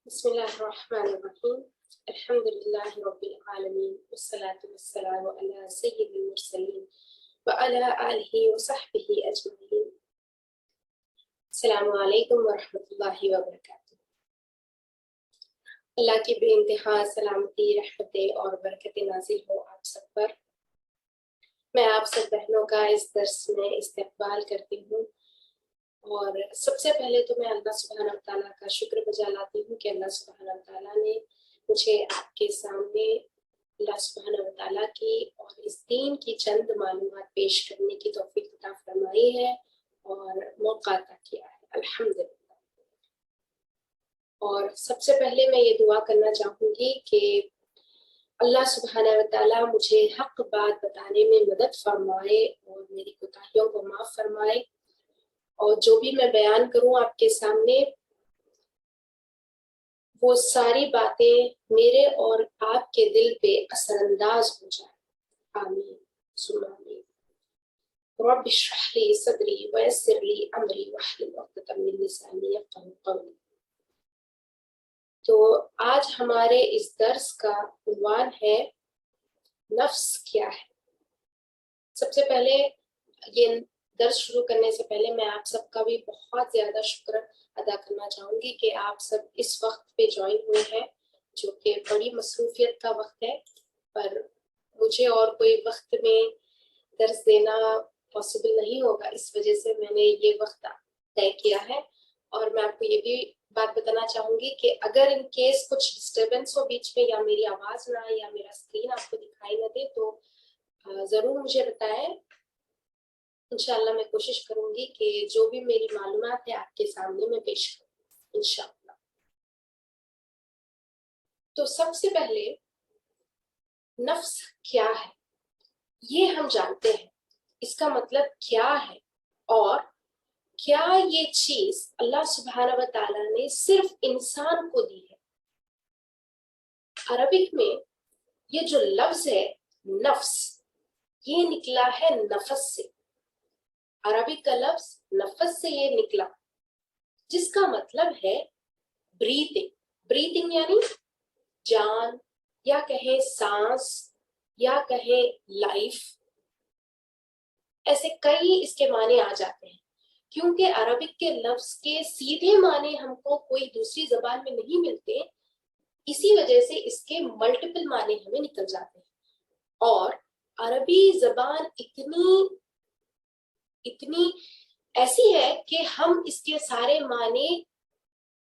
بسم الله الرحمن الرحيم. الحمد لله رب العالمين والصلاة والسلام على سيد المرسلين وعلى آله وصحبه أجمعين. السلام علیکم ورحمۃ اللہ وبرکاتہ۔ اللہ کی بے انتہا سلامتی، رحمتیں اور برکتیں نازل ہو آپ سب پر۔ میں آپ سب بہنوں کا اس درس میں استقبال کرتی ہوں، اور سب سے پہلے تو میں اللہ سبحانہ وتعالیٰ کا شکر بجا لاتی ہوں کہ اللہ سبحانہ وتعالیٰ نے مجھے آپ کے سامنے اللہ سبحانہ وتعالیٰ کی اور اس دین کی چند معلومات پیش کرنے کی توفیق عطا فرمائی ہے اور موقع عطا کیا ہے، الحمدللہ۔ اور سب سے پہلے میں یہ دعا کرنا چاہوں گی کہ اللہ سبحانہ وتعالیٰ مجھے حق بات بتانے میں مدد فرمائے اور میری کوتاہیوں کو معاف فرمائے، اور جو بھی میں بیان کروں آپ کے سامنے وہ ساری باتیں میرے اور آپ کے دل پہ اثر انداز ہو جائیں، آمین ثم آمین۔ رب اشرح لی صدری ویسر لی امری واحلل عقدۃ من لسانی یفقہوا قولی۔ تو آج ہمارے اس درس کا عنوان ہے نفس کیا ہے۔ سب سے پہلے یہ درس شروع کرنے سے پہلے میں آپ سب کا بھی بہت زیادہ شکر ادا کرنا چاہوں گی کہ آپ سب اس وقت پہ جوائن ہوئے ہیں، جو کہ بڑی مصروفیت کا وقت ہے، پر مجھے اور کوئی وقت میں درس دینا پاسبل نہیں ہوگا، اس وجہ سے میں نے یہ وقت طے کیا ہے۔ اور میں آپ کو یہ بھی بات بتانا چاہوں گی کہ اگر ان کیس کچھ ڈسٹربنس ہو بیچ میں، یا میری آواز نہ آئے یا میرا اسکرین آپ کو دکھائی نہ دے، تو ضرور مجھے بتائیں۔ انشاءاللہ میں کوشش کروں گی کہ جو بھی میری معلومات ہے آپ کے سامنے میں پیش کروں انشاءاللہ۔ تو سب سے پہلے نفس کیا ہے یہ ہم جانتے ہیں، اس کا مطلب کیا ہے، اور کیا یہ چیز اللہ سبحانہ و تعالیٰ نے صرف انسان کو دی ہے۔ عربک میں یہ جو لفظ ہے نفس، یہ نکلا ہے نفس سے، عربی کا لفظ نفس سے یہ نکلا، جس کا مطلب ہے بریتنگ۔ بریتنگ یعنی جان، یا کہیں سانس، یا کہیں لائف، ایسے کئی اس کے معنی آ جاتے ہیں۔ کیونکہ عربک کے لفظ کے سیدھے معنی ہم کو کوئی دوسری زبان میں نہیں ملتے، اسی وجہ سے اس کے ملٹیپل معنی ہمیں نکل جاتے ہیں۔ اور عربی زبان اتنی ایسی ہے کہ ہم اس کے سارے معنی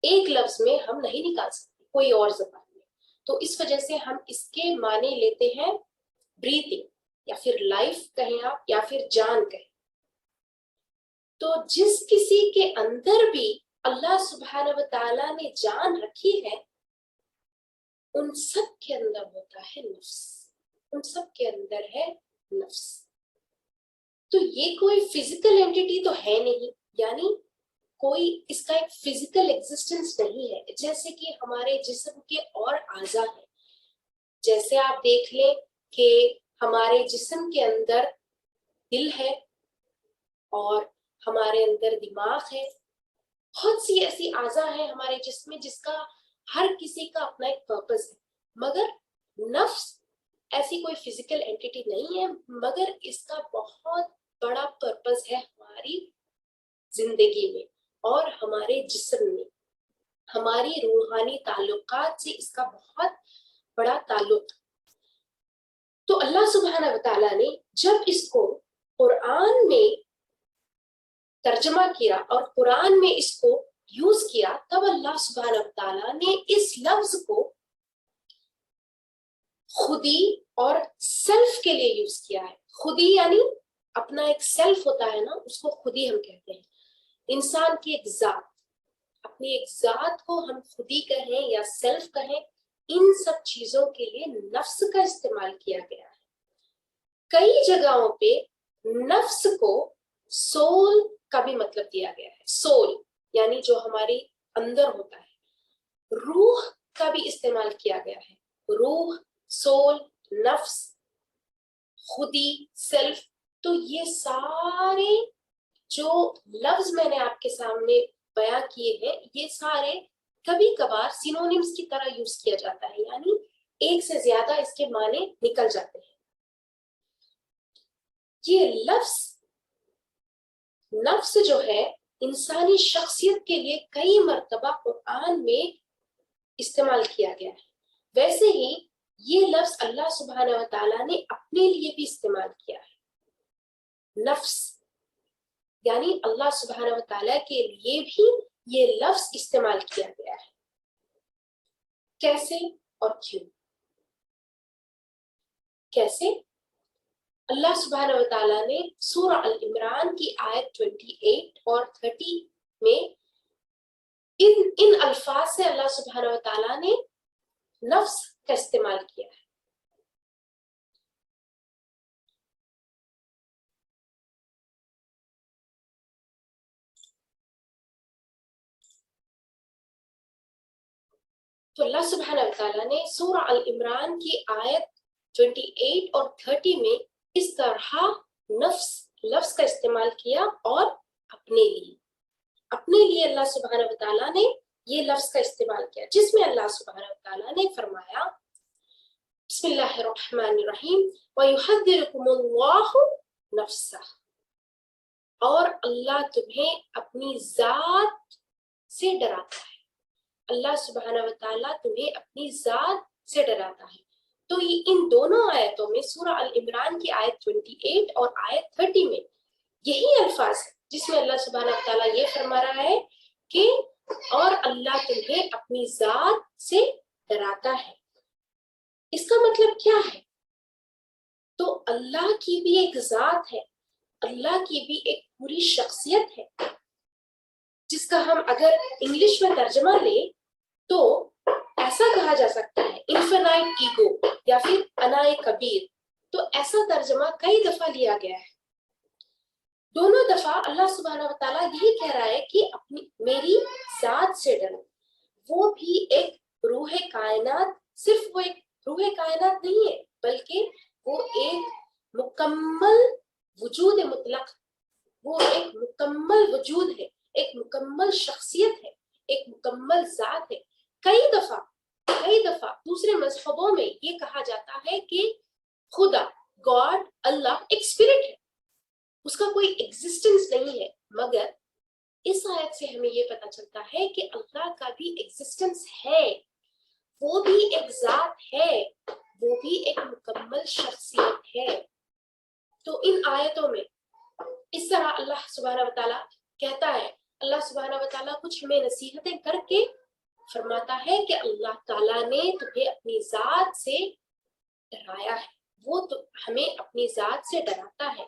ایک لفظ میں ہم نہیں نکال سکتے کوئی اور زبان میں، تو اس وجہ سے ہم اس کے معنی لیتے ہیں بریتنگ، یا پھر لائف کہیں آپ، یا پھر جان کہیں۔ تو جس کسی کے اندر بھی اللہ سبحانہ و تعالیٰ نے جان رکھی ہے، ان سب کے اندر ہوتا ہے نفس، ان سب کے اندر ہے نفس۔ تو یہ کوئی فزیکل اینٹیٹی تو ہے نہیں، یعنی کوئی اس کا ایک فزیکل ایگزسٹنس نہیں ہے، جیسے کہ ہمارے جسم کے اور اعضاء ہیں۔ جیسے آپ دیکھ لیں کہ ہمارے جسم کے اندر دل ہے، اور ہمارے اندر دماغ ہے، بہت سی ایسی اعضاء ہیں ہمارے جسم میں جس کا ہر کسی کا اپنا ایک پرپس ہے، مگر نفس ایسی کوئی فزیکل اینٹیٹی نہیں ہے، مگر اس کا بہت بڑا پرپس ہے ہماری زندگی میں اور ہمارے جسم میں، ہماری روحانی تعلقات سے اس کا بہت بڑا تعلق۔ تو اللہ سبحانہ و تعالیٰ نے جب اس کو قرآن میں ترجمہ کیا اور قرآن میں اس کو یوز کیا، تب اللہ سبحانہ و تعالیٰ نے اس لفظ کو خودی اور سیلف کے لیے یوز کیا ہے۔ خودی یعنی اپنا ایک سیلف ہوتا ہے نا، اس کو خودی ہم کہتے ہیں۔ انسان کی ایک ذات، اپنی ایک ذات کو ہم خودی کہیں یا سیلف کہیں، ان سب چیزوں کے لیے نفس کا استعمال کیا گیا ہے۔ کئی جگہوں پہ نفس کو سول کا بھی مطلب دیا گیا ہے، سول یعنی جو ہماری اندر ہوتا ہے۔ روح کا بھی استعمال کیا گیا ہے، روح، سول، نفس، خودی، سیلف۔ تو یہ سارے جو لفظ میں نے آپ کے سامنے بیان کیے ہیں، یہ سارے کبھی کبھار سینونیمز کی طرح یوز کیا جاتا ہے، یعنی ایک سے زیادہ اس کے معنی نکل جاتے ہیں۔ یہ لفظ نفس جو ہے انسانی شخصیت کے لیے کئی مرتبہ قرآن میں استعمال کیا گیا ہے، ویسے ہی یہ لفظ اللہ سبحانہ و تعالیٰ نے اپنے لیے بھی استعمال کیا ہے۔ نفس یعنی اللہ سبحانہ و تعالیٰ کے لیے بھی یہ لفظ استعمال کیا گیا ہے۔ کیسے اور کیوں؟ کیسے؟ اللہ سبحانہ و تعالیٰ نے سورہ العمران کی آیت 28 اور 30 میں ان الفاظ سے اللہ سبحانہ و تعالیٰ نے نفس کا استعمال کیا ہے۔ تو اللہ سبحانہ و تعالیٰ نے سورہ العمران کی آیت 28 اور 30 میں اس طرح نفس لفظ کا استعمال کیا، اور اپنے لیے اللہ سبحانہ و تعالیٰ نے یہ لفظ کا استعمال کیا، جس میں اللہ سبحانہ و تعالیٰ نے فرمایا بسم اللہ الرحمن الرحیم وَيُحَذِّرُكُمُ اللَّهُ نَفْسَهُ، اور اللہ تمہیں اپنی ذات سے ڈراتا ہے۔ اللہ سبحانہ و تعالیٰ تمہیں اپنی ذات سے ڈراتا ہے۔ تو یہ ان دونوں آیتوں میں سورہ العمران کی آیت 28 اور آیت 30 میں یہی الفاظ ہے جس میں اللہ سبحانہ و تعالیٰ یہ فرما رہا ہے کہ اور اللہ تمہیں اپنی ذات سے ڈراتا ہے۔ اس کا مطلب کیا ہے؟ تو اللہ کی بھی ایک ذات ہے، اللہ کی بھی ایک پوری شخصیت ہے، جس کا ہم اگر انگلش میں ترجمہ لیں تو ایسا کہا جا سکتا ہے انفینائٹ ایگو یا پھر انائے کبیر۔ تو ایسا ترجمہ کئی دفعہ لیا گیا ہے۔ دونوں دفعہ اللہ سبحانہ و تعالیٰ یہی کہہ رہا ہے کہ میری ذات سے ڈرو۔ وہ بھی ایک روح کائنات، صرف وہ ایک روح کائنات نہیں ہے، بلکہ وہ ایک مکمل وجود مطلق، وہ ایک مکمل وجود ہے، ایک مکمل شخصیت ہے، ایک مکمل ذات ہے۔ کئی دفعہ دوسرے مذہبوں میں یہ کہا جاتا ہے کہ خدا، گاڈ، اللہ ایک اسپرٹ ہے، اس کا کوئی ایگزسٹنس نہیں ہے، مگر اس آیت سے ہمیں یہ پتہ چلتا ہے کہ اللہ کا بھی ایگزسٹنس ہے، وہ بھی ایک ذات ہے، وہ بھی ایک مکمل شخصیت ہے۔ تو ان آیتوں میں اس طرح اللہ سبحانہ و تعالیٰ کہتا ہے، اللہ سبحانہ و تعالیٰ کچھ ہمیں نصیحتیں کر کے فرماتا ہے کہ اللہ تعالیٰ نے تمہیں اپنی ذات سے ڈرایا ہے، وہ تو ہمیں اپنی ذات سے ڈراتا ہے۔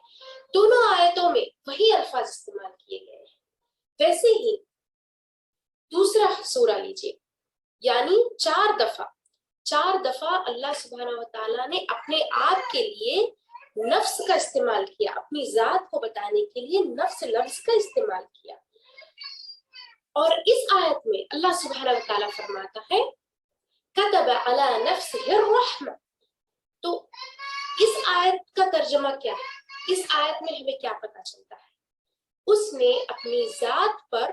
دونوں آیتوں میں وہی الفاظ استعمال کیے گئے ہیں۔ ویسے ہی دوسرا سورہ لیجیے، یعنی چار دفعہ اللہ سبحانہ و تعالیٰ نے اپنے آپ کے لیے نفس کا استعمال کیا، اپنی ذات کو بتانے کے لیے نفس لفظ کا استعمال کیا۔ اور اس آیت میں اللہ سبحانہ و تعالیٰ فرماتا ہے كَتَبَ عَلَى نَفْسِهِ الرَّحْمَةَ۔ تو اس آیت کا ترجمہ کیا ہے؟ اس آیت میں ہمیں کیا پتہ چلتا ہے؟ اس نے اپنی ذات پر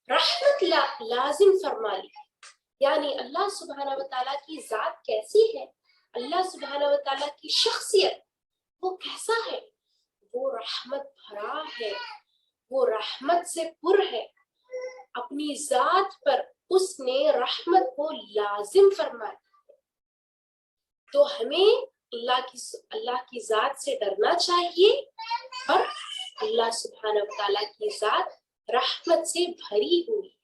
رحمت لازم فرما لی، یعنی اللہ سبحانہ و تعالیٰ کی ذات کیسی ہے، اللہ سبحانہ و تعالیٰ کی شخصیت وہ کیسا ہے؟ وہ رحمت بھرا ہے، وہ رحمت سے پر ہے۔ اپنی ذات پر اس نے رحمت کو لازم فرمایا۔ تو ہمیں اللہ کی ذات سے ڈرنا چاہیے، اور اللہ سبحانہ و تعالیٰ کی ذات رحمت سے بھری ہوئی ہے۔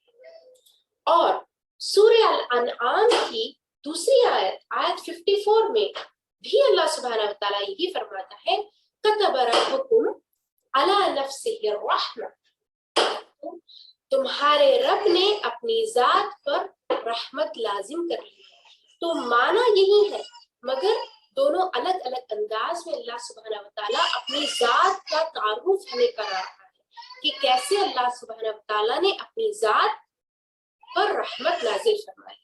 اور سورہ الانعام کی دوسری آیت 54 میں بھی اللہ سبحانہ و تعالیٰ یہی فرماتا ہے كَتَبَ رَبُّكُمْ عَلَى نَفْسِهِ الرَّحْمَةَ، تمہارے رب نے اپنی ذات پر رحمت لازم کر لی ہے۔ تو معنی یہی ہے، مگر دونوں الگ الگ انداز میں اللہ سبحانہ و تعالیٰ اپنی ذات کا تعارف ہمیں کرا رہا ہے کہ کیسے اللہ سبحانہ و تعالیٰ نے اپنی ذات پر رحمت نازل فرمائی۔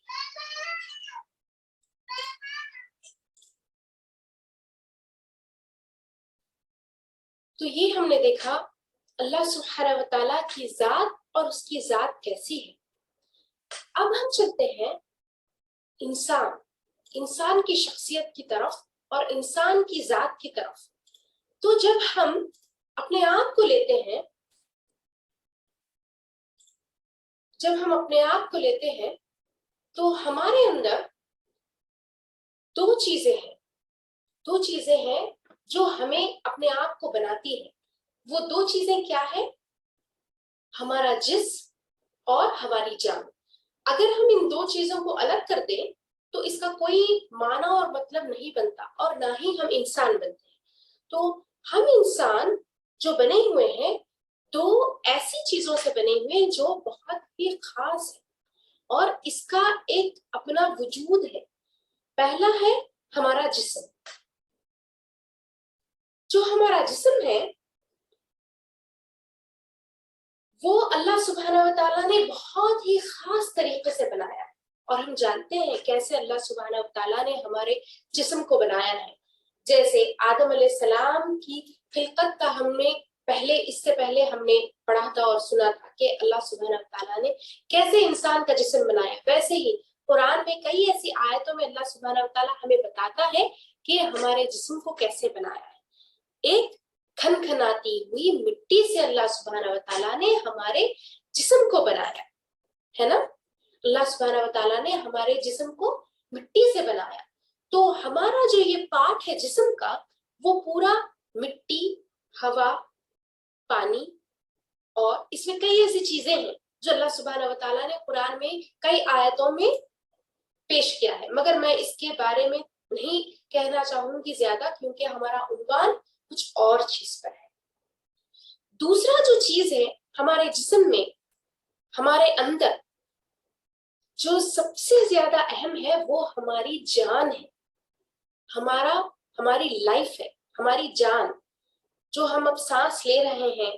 تو یہ ہم نے دیکھا اللہ سبحانہ و تعالیٰ کی ذات اور اس کی ذات کیسی ہے۔ اب ہم چلتے ہیں انسان کی شخصیت کی طرف اور انسان کی ذات کی طرف. تو جب ہم اپنے آپ کو لیتے ہیں تو ہمارے اندر دو چیزیں ہیں جو ہمیں اپنے آپ کو بناتی ہیں. وہ دو چیزیں کیا ہے؟ ہمارا جسم اور ہماری جان. اگر ہم ان دو چیزوں کو الگ کر دیں تو اس کا کوئی معنی اور مطلب نہیں بنتا اور نہ ہی ہم انسان بنتے ہیں. تو ہم انسان جو بنے ہوئے ہیں دو ایسی چیزوں سے بنے ہوئے ہیں جو بہت ہی خاص ہے اور اس کا ایک اپنا وجود ہے. پہلا ہے ہمارا جسم. جو ہمارا جسم ہے وہ اللہ سبحانہ و تعالیٰ نے بہت ہی خاص طریقے سے بنایا ہے. اور ہم جانتے ہیں کیسے اللہ سبحانہ و تعالیٰ نے ہمارے جسم کو بنایا ہے. جیسے آدم علیہ السلام کی خلقت کا اس سے پہلے ہم نے پڑھا تھا اور سنا تھا کہ اللہ سبحانہ و تعالیٰ نے کیسے انسان کا جسم بنایا. ویسے ہی قرآن میں کئی ایسی آیتوں میں اللہ سبحانہ و تعالیٰ ہمیں بتاتا ہے کہ ہمارے جسم کو کیسے بنایا ہے. ایک کھنکھناتی ہوئی مٹی سے اللہ سبحانہ و تعالیٰ نے ہمارے جسم کو بنایا ہے نا. اللہ سبحانہ و تعالیٰ نے ہمارے جسم کو مٹی سے بنایا. تو ہمارا جو یہ پارٹ ہے جسم کا وہ پورا مٹی، ہوا، پانی اور اس میں کئی ایسی چیزیں ہیں جو اللہ سبحانہ و تعالیٰ نے قرآن میں کئی آیتوں میں پیش کیا ہے. مگر میں اس کے بارے میں نہیں کہنا چاہوں گی زیادہ کیونکہ ہمارا عنوان کچھ اور چیز پر ہے. دوسرا جو چیز ہے ہمارے جسم میں، ہمارے اندر جو سب سے زیادہ اہم ہے وہ ہماری جان ہے. ہماری لائف ہے، ہماری جان. جو ہم اب سانس لے رہے ہیں،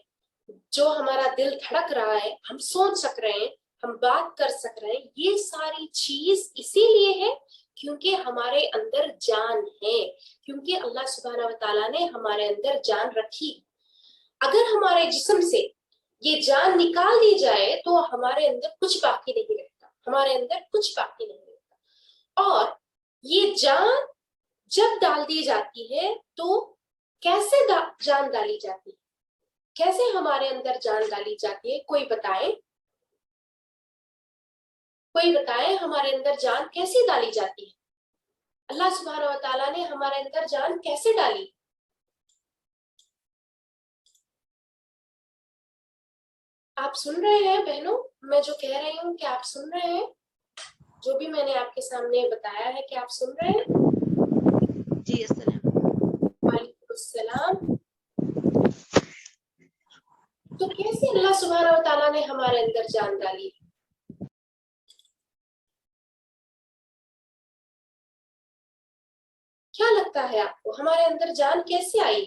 جو ہمارا دل دھڑک رہا ہے، ہم سوچ سک رہے ہیں، ہم بات کر سک رہے ہیں، یہ ساری چیز اسی لیے ہے کیونکہ ہمارے اندر جان ہے، کیونکہ اللہ سبحانہ و تعالیٰ نے ہمارے اندر جان رکھی. اگر ہمارے جسم سے یہ جان نکال دی جائے تو ہمارے اندر کچھ باقی نہیں رہتا. اور یہ جان جب ڈال دی جاتی ہے تو کیسے جان ڈالی جاتی ہے؟ کیسے ہمارے اندر جان ڈالی جاتی ہے؟ کوئی بتائے ہمارے اندر جان کیسے ڈالی جاتی ہے؟ اللہ سبحانہ و تعالیٰ نے ہمارے اندر جان کیسے ڈالی؟ آپ سن رہے ہیں بہنوں میں جو کہہ رہی ہوں؟ کہ آپ سن رہے ہیں جو بھی میں نے آپ کے سامنے بتایا ہے؟ کہ آپ سن رہے ہیں؟ جی السلام. وعلیکم السلام. تو کیسے اللہ سبحانہ و تعالیٰ نے ہمارے اندر جان ڈالی؟ کیا لگتا ہے آپ کو ہمارے اندر جان کیسے آئی؟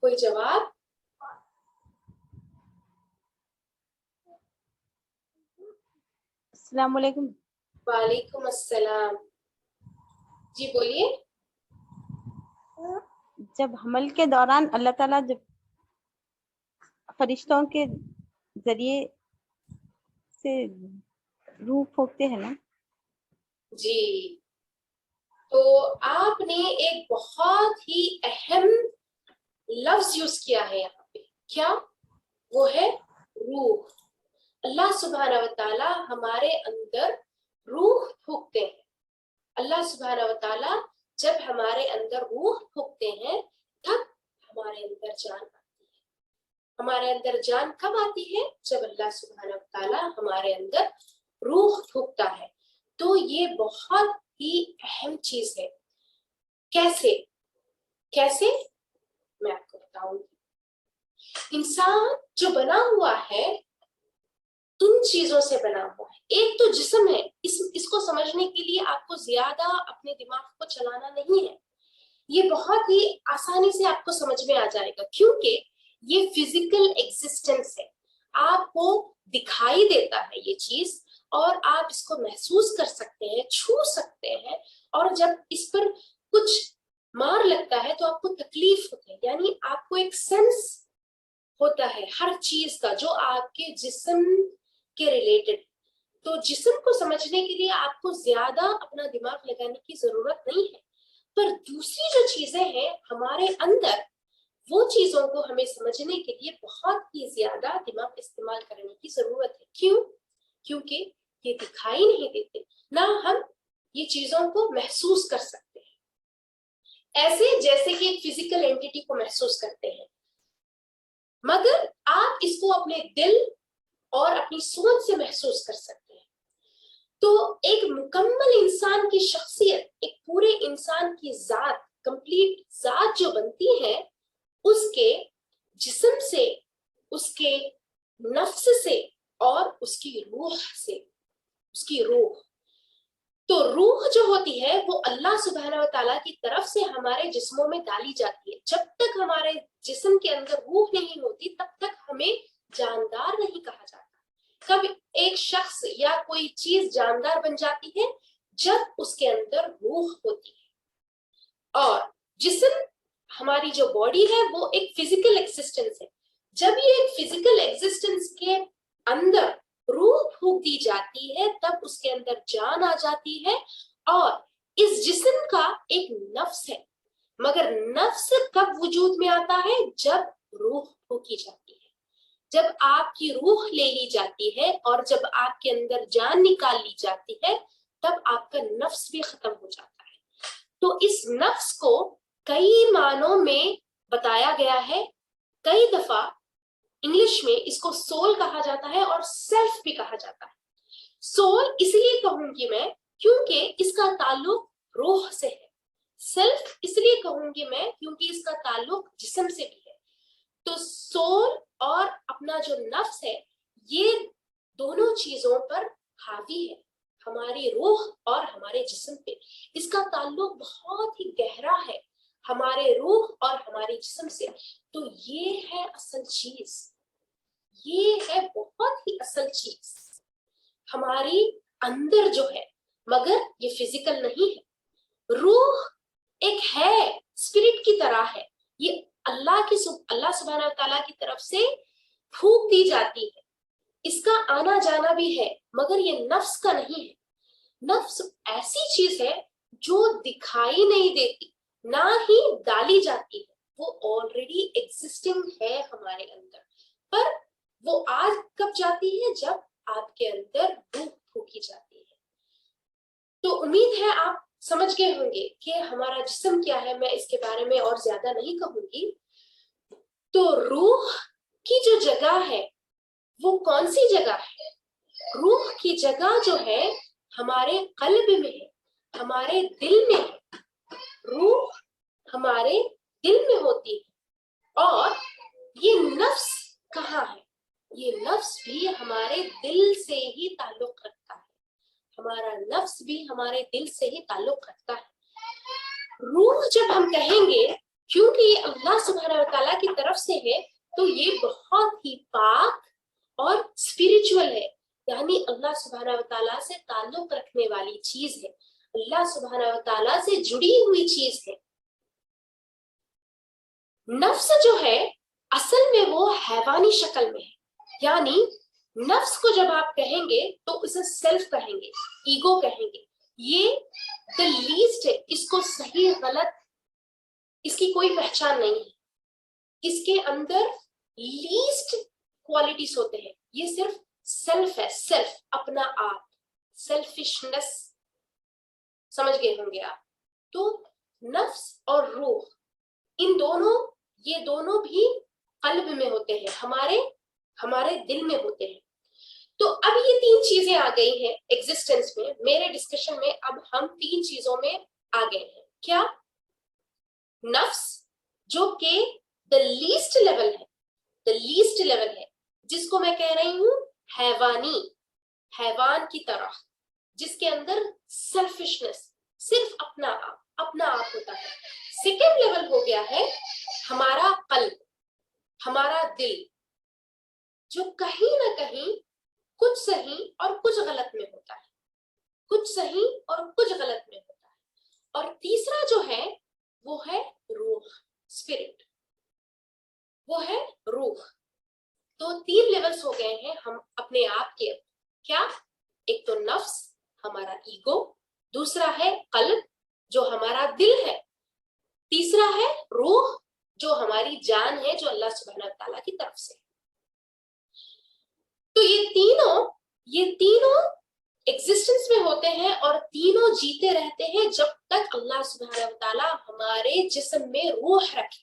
کوئی جواب؟ السلام علیکم. وعلیکم السلام. جی بولیے. جب حمل کے دوران اللہ تعالیٰ جب فرشتوں کے ذریعے سے روح پھونکتے ہیں نا. جی تو آپ نے ایک بہت ہی اہم لفظ یوز کیا ہے یہاں پہ. کیا؟ وہ ہے روح. اللہ سبحانہ و تعالیٰ ہمارے اندر روح پھونکتے ہیں. اللہ سبحانہ و تعالیٰ جب ہمارے اندر روح پھونکتے ہیں تب ہمارے اندر جان آتی ہے. ہمارے اندر جان کب آتی ہے؟ جب اللہ سبحانہ و تعالیٰ ہمارے اندر روح پھونکتا ہے. تو یہ بہت ہی اہم چیز ہے. کیسے میں آپ کو بتاؤں گی. انسان جو بنا ہوا ہے ان چیزوں سے بنا ہوا ہے. ایک تو جسم ہے، اس کو سمجھنے کے لیے آپ کو زیادہ اپنے دماغ کو چلانا نہیں ہے. یہ بہت ہی آسانی سے آپ کو سمجھ میں آ جائے گا کیونکہ یہ فزیکل ایگزسٹنس ہے. آپ کو دکھائی دیتا ہے یہ چیز اور آپ اس کو محسوس کر سکتے ہیں، چھو سکتے ہیں. اور جب اس پر کچھ مار لگتا ہے تو آپ کو تکلیف ہوتی ہے، یعنی آپ کو ایک سینس ہوتا ہے ہر چیز کا جو آپ کے جسم کے ریلیٹڈ. تو جسم کو سمجھنے کے لیے آپ کو زیادہ اپنا دماغ لگانے کی ضرورت نہیں ہے، پر دوسری جو چیزیں ہیں ہمارے اندر، وہ چیزوں کو ہمیں سمجھنے کے لیے بہت ہی زیادہ دماغ استعمال کرنے کی ضرورت ہے. کیوں؟ کیونکہ یہ دکھائی نہیں دیتے، نہ ہم یہ چیزوں کو محسوس کر سکتے ہیں ایسے جیسے کہ ایک فزیکل اینٹیٹی کو محسوس کرتے ہیں، مگر آپ اس کو اپنے دل اور اپنی سوچ سے محسوس کر سکتے ہیں. تو ایک مکمل انسان کی شخصیت، ایک پورے انسان کی ذات، کمپلیٹ ذات جو بنتی ہے، اس کے جسم سے، اس کے نفس سے اور اس کی روح سے. اس کی روح، تو روح جو ہوتی ہے وہ اللہ سبحانہ و تعالیٰ کی طرف سے ہمارے جسموں میں ڈالی جاتی ہے. جب تک ہمارے جسم کے اندر روح نہیں ہوتی تب تک ہمیں جاندار نہیں کہا جاتا. کب ایک شخص یا کوئی چیز جاندار بن جاتی ہے؟ جب اس کے اندر روح ہوتی ہے. اور جسم، ہماری جو باڈی ہے وہ ایک فزیکل ایگزسٹنس ہے. جب یہ ایک فزیکل ایگزسٹنس کے اندر روح پھونک دی جاتی ہے تب اس کے اندر جان آ جاتی ہے. اور اس جسم کا ایک نفس ہے، مگر نفس کب وجود میں آتا ہے؟ جب روح پھونکی جاتی ہے، جب آپ کی روح لے لی جاتی ہے اور جب آپ کے اندر جان نکال لی جاتی ہے تب آپ کا نفس بھی ختم ہو جاتا ہے. تو اس نفس کو کئی معنوں میں بتایا گیا ہے. کئی دفعہ انگلش میں اس کو سول کہا جاتا ہے اور سیلف بھی کہا جاتا ہے. سول اس لیے کہوں گی میں کیونکہ اس کا تعلق روح سے ہے. سیلف اس لیے کہوں گی میں کیونکہ اس کا تعلق جسم سے بھی ہے. تو سول اور اپنا جو نفس ہے یہ دونوں چیزوں پر حاوی ہے، ہماری روح اور ہمارے جسم پہ. اس کا تعلق بہت ہی گہرا ہے ہمارے روح اور ہمارے جسم سے. تو یہ ہے اصل چیز، یہ ہے بہت ہی اصل چیز ہماری اندر جو ہے، مگر یہ فزیکل نہیں ہے. روح ایک ہے، اسپرٹ کی طرح ہے. یہ اللہ سبحانہ تعالیٰ کی طرف سے پھونک دی جاتی ہے. اس کا آنا جانا بھی ہے مگر یہ نفس کا نہیں ہے. نفس ایسی چیز ہے جو دکھائی نہیں دیتی، نہ ہی ڈالی جاتی ہے. وہ آلریڈی ایگزسٹنگ ہے ہمارے اندر، پر وہ آج کب جاتی ہے؟ جب آپ کے اندر روح پھونکی جاتی ہے. تو امید ہے آپ سمجھ گئے ہوں گے کہ ہمارا جسم کیا ہے. میں اس کے بارے میں اور زیادہ نہیں کہوں گی. تو روح کی جو جگہ ہے وہ کون سی جگہ ہے؟ روح کی جگہ جو ہے ہمارے قلب میں ہے، ہمارے دل میں ہے. روح ہمارے دل میں ہوتی ہے. اور یہ نفس کہاں ہے؟ یہ نفس بھی ہمارے دل سے ہی تعلق رکھتا ہے. ہمارا نفس بھی ہمارے دل سے ہی تعلق رکھتا ہے. روح جب ہم کہیں گے، کیونکہ یہ اللہ سبحانہ و تعالیٰ کی طرف سے ہے، تو یہ بہت ہی پاک اور اسپرچل ہے، یعنی اللہ سبحانہ و تعالیٰ سے تعلق رکھنے والی چیز ہے، اللہ سبحانہ و تعالیٰ سے جڑی ہوئی چیز ہے. نفس جو ہے اصل میں وہ حیوانی شکل میں ہے. یعنی نفس کو جب آپ کہیں گے تو اسے سیلف کہیں گے، ایگو کہیں گے. یہ the least ہے، اس کو صحیح غلط اس کی کوئی پہچان نہیں ہے. اس کے اندر لیسٹ کوالٹیز ہوتے ہیں. یہ صرف سیلف ہے، سیلف، اپنا آپ، سیلفشنس. سمجھ گئے ہوں گے آپ. تو نفس اور روح، ان دونوں، یہ دونوں بھی قلب میں ہوتے ہیں، ہمارے دل میں ہوتے ہیں. تو اب یہ تین چیزیں آ گئی ہیں ایگزسٹنس میں. میرے ڈسکشن میں اب ہم تین چیزوں میں آ گئے ہیں. کیا؟ نفس جو کہ the least level ہے، جس کو میں کہہ رہی ہوں حیوان کی طرح، جس کے اندر سیلفشنس، صرف اپنا آپ ہوتا ہے. سیکنڈ لیول ہو گیا ہے ہمارا قلب، ہمارا دل، جو کہیں نہ کہیں کچھ صحیح اور کچھ غلط میں ہوتا ہے، کچھ صحیح اور کچھ غلط میں ہوتا ہے. اور تیسرا جو ہے وہ ہے روح, اسپرٹ, وہ ہے روح. تو 3 لیولز ہو گئے ہیں ہم اپنے آپ کے. کیا؟ ایک تو نفس, ہمارا ایگو. دوسرا ہے قلب, جو ہمارا دل ہے. تیسرا ہے روح, جو ہماری جان ہے, جو اللہ سبحانہ وتعالیٰ کی طرف سے. تو یہ تینوں ایگزسٹنس میں ہوتے ہیں اور تینوں جیتے رہتے ہیں جب تک اللہ سبحانہ وتعالیٰ ہمارے جسم میں روح رکھے.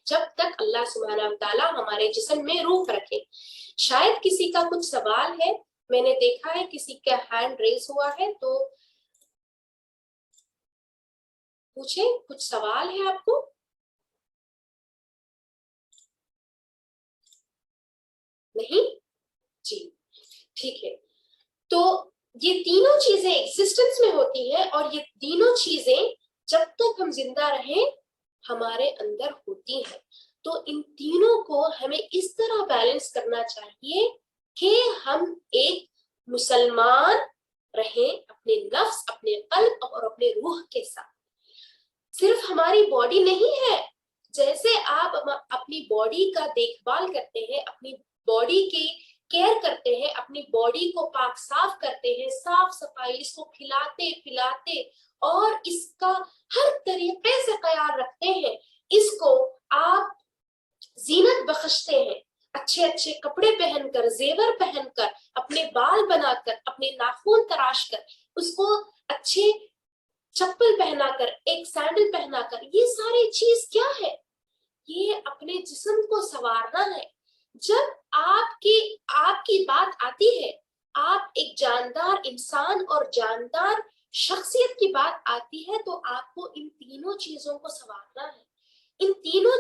جب تک اللہ سبحانہ وتعالیٰ ہمارے جسم میں روح رکھے. شاید کسی کا کچھ سوال ہے, میں نے دیکھا ہے کسی کا ہینڈ ریز ہوا ہے, تو پوچھیں, کچھ سوال ہے آپ کو؟ نہیں جی, ٹھیک ہے. تو یہ تینوں چیزیں ایگزسٹنس میں ہوتی ہیں اور یہ تینوں چیزیں جب تک ہم زندہ رہیں ہمارے اندر ہوتی ہیں. تو ان تینوں کو ہمیں اس طرح بیلنس کرنا چاہیے کہ ہم ایک مسلمان رہیں اپنے نفس, اپنے قلب اور اپنے روح کے ساتھ. صرف ہماری باڈی نہیں ہے, جیسے آپ اپنی باڈی کا دیکھ بھال کرتے ہیں, اپنی باڈی کی کیئر کرتے ہیں, اپنی باڈی کو پاک صاف کرتے ہیں, صاف صفائی, اس کو کھلاتے پلاتے اور اس کا ہر طریقے سے خیال رکھتے ہیں, اس کو آپ زینت بخشتے ہیں, اچھے اچھے کپڑے پہن کر, زیور پہن کر, اپنے بال بنا کر, اپنے ناخن تراش کر, اس کو اچھے چپل پہنا کر, ایک سینڈل پہنا کر. یہ ساری چیز کیا ہے؟ یہ اپنے جسم کو سنوارنا ہے. جب آپ کی بات آتی ہے, آپ ایک جاندار انسان اور جاندار شخصیت کی بات آتی ہے, تو آپ کو ان تینوں چیزوں کو سنوارنا ہے. ان تینوں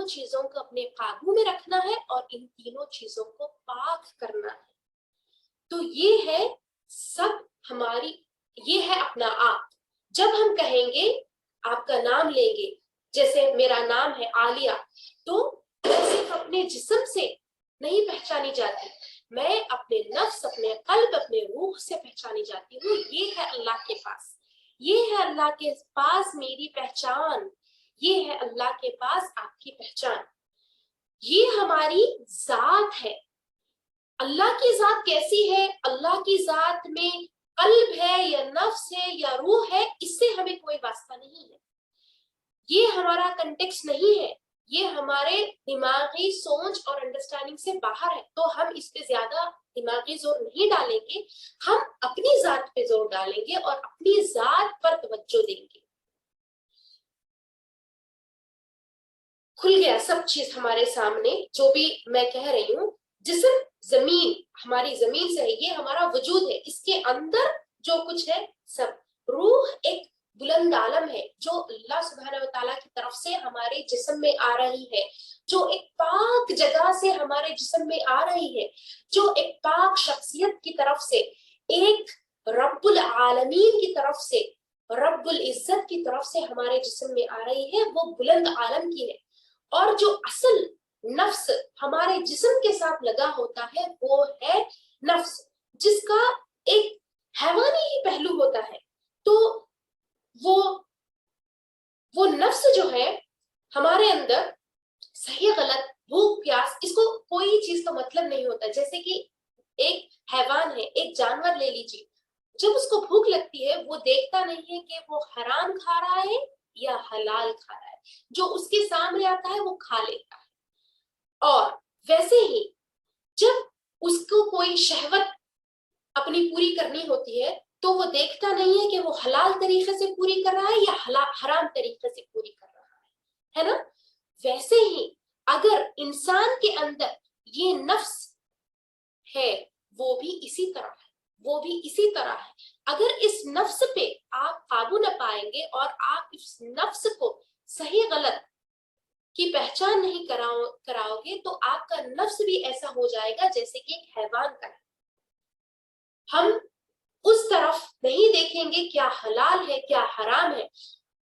چیزوں کو اپنے قابو میں رکھنا ہے اور ان تینوں چیزوں کو پاک کرنا ہے. تو یہ ہے سب یہ ہے اپنا آپ. جب ہم کہیں گے, آپ کا نام لیں گے, جیسے میرا نام ہے عالیہ, تو میں صرف اپنے جسم سے نہیں پہچانی جاتی, میں اپنے نفس, اپنے قلب, اپنے روح سے پہچانی جاتی ہوں. یہ ہے اللہ کے پاس, یہ ہے اللہ کے پاس میری پہچان, یہ ہے اللہ کے پاس آپ کی پہچان. یہ ہماری ذات ہے. اللہ کی ذات کیسی ہے؟ اللہ کی ذات میں قلب ہے یا نفس ہے یا روح ہے, اس سے ہمیں کوئی واسطہ نہیں ہے. یہ ہمارا کنٹیکسٹ نہیں ہے, یہ ہمارے دماغی سوچ اور انڈرسٹینڈنگ سے باہر ہے. تو ہم اس پہ زیادہ دماغی زور نہیں ڈالیں گے, ہم اپنی ذات پہ زور ڈالیں گے اور اپنی ذات پر توجہ دیں گے. کھل گیا سب چیز ہمارے سامنے. جو بھی میں کہہ رہی ہوں, جسم زمین, ہماری زمین سے ہے, یہ ہمارا وجود ہے, اس کے اندر جو کچھ ہے سب. روح ایک بلند عالم ہے جو اللہ سبحانہ وتعالیٰ کی طرف سے ہمارے جسم میں آ رہی ہے, جو ایک پاک جگہ سے ہمارے جسم میں آ رہی ہے, جو ایک پاک شخصیت کی طرف سے, ایک رب العالمین کی طرف سے, رب العزت کی طرف سے ہمارے جسم میں آ رہی ہے, وہ بلند عالم کی ہے. اور جو اصل نفس ہمارے جسم کے ساتھ لگا ہوتا ہے وہ ہے نفس, جس کا ایک حیوانی ہی پہلو ہوتا ہے. تو وہ نفس جو ہے ہمارے اندر, صحیح غلط, بھوک پیاس, اس کو کوئی چیز کا مطلب نہیں ہوتا. جیسے کہ ایک حیوان ہے, ایک جانور لے لیجیے, جب اس کو بھوک لگتی ہے وہ دیکھتا نہیں ہے کہ وہ حرام کھا رہا ہے یا حلال کھا رہا ہے, جو اس کے سامنے آتا ہے وہ کھا لیتا ہے. اور ویسے ہی جب اس کو کوئی شہوت اپنی پوری کرنی ہوتی ہے تو وہ دیکھتا نہیں ہے کہ وہ حلال طریقے سے پوری کر رہا ہے یا حرام طریقے سے پوری کر رہا ہے نا. ویسے ہی اگر انسان کے اندر یہ نفس ہے, وہ بھی اسی طرح ہے. اگر اس نفس پہ آپ قابو نہ پائیں گے اور آپ اس نفس کو صحیح غلط کی پہچان نہیں کراؤ گے, تو آپ کا نفس بھی ایسا ہو جائے گا جیسے کہ ایک حیوان کا ہے. ہم اس طرف نہیں دیکھیں گے کیا حلال ہے کیا حرام ہے.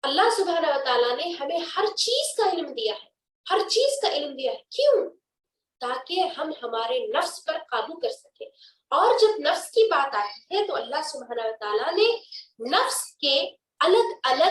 اللہ سبحانہ وتعالیٰ نے ہمیں ہر چیز کا علم دیا ہے, کیوں؟ تاکہ ہم ہمارے نفس پر قابو کر سکیں. اور جب نفس کی بات آتی ہے تو اللہ سبحانہ وتعالیٰ نے نفس کے الگ الگ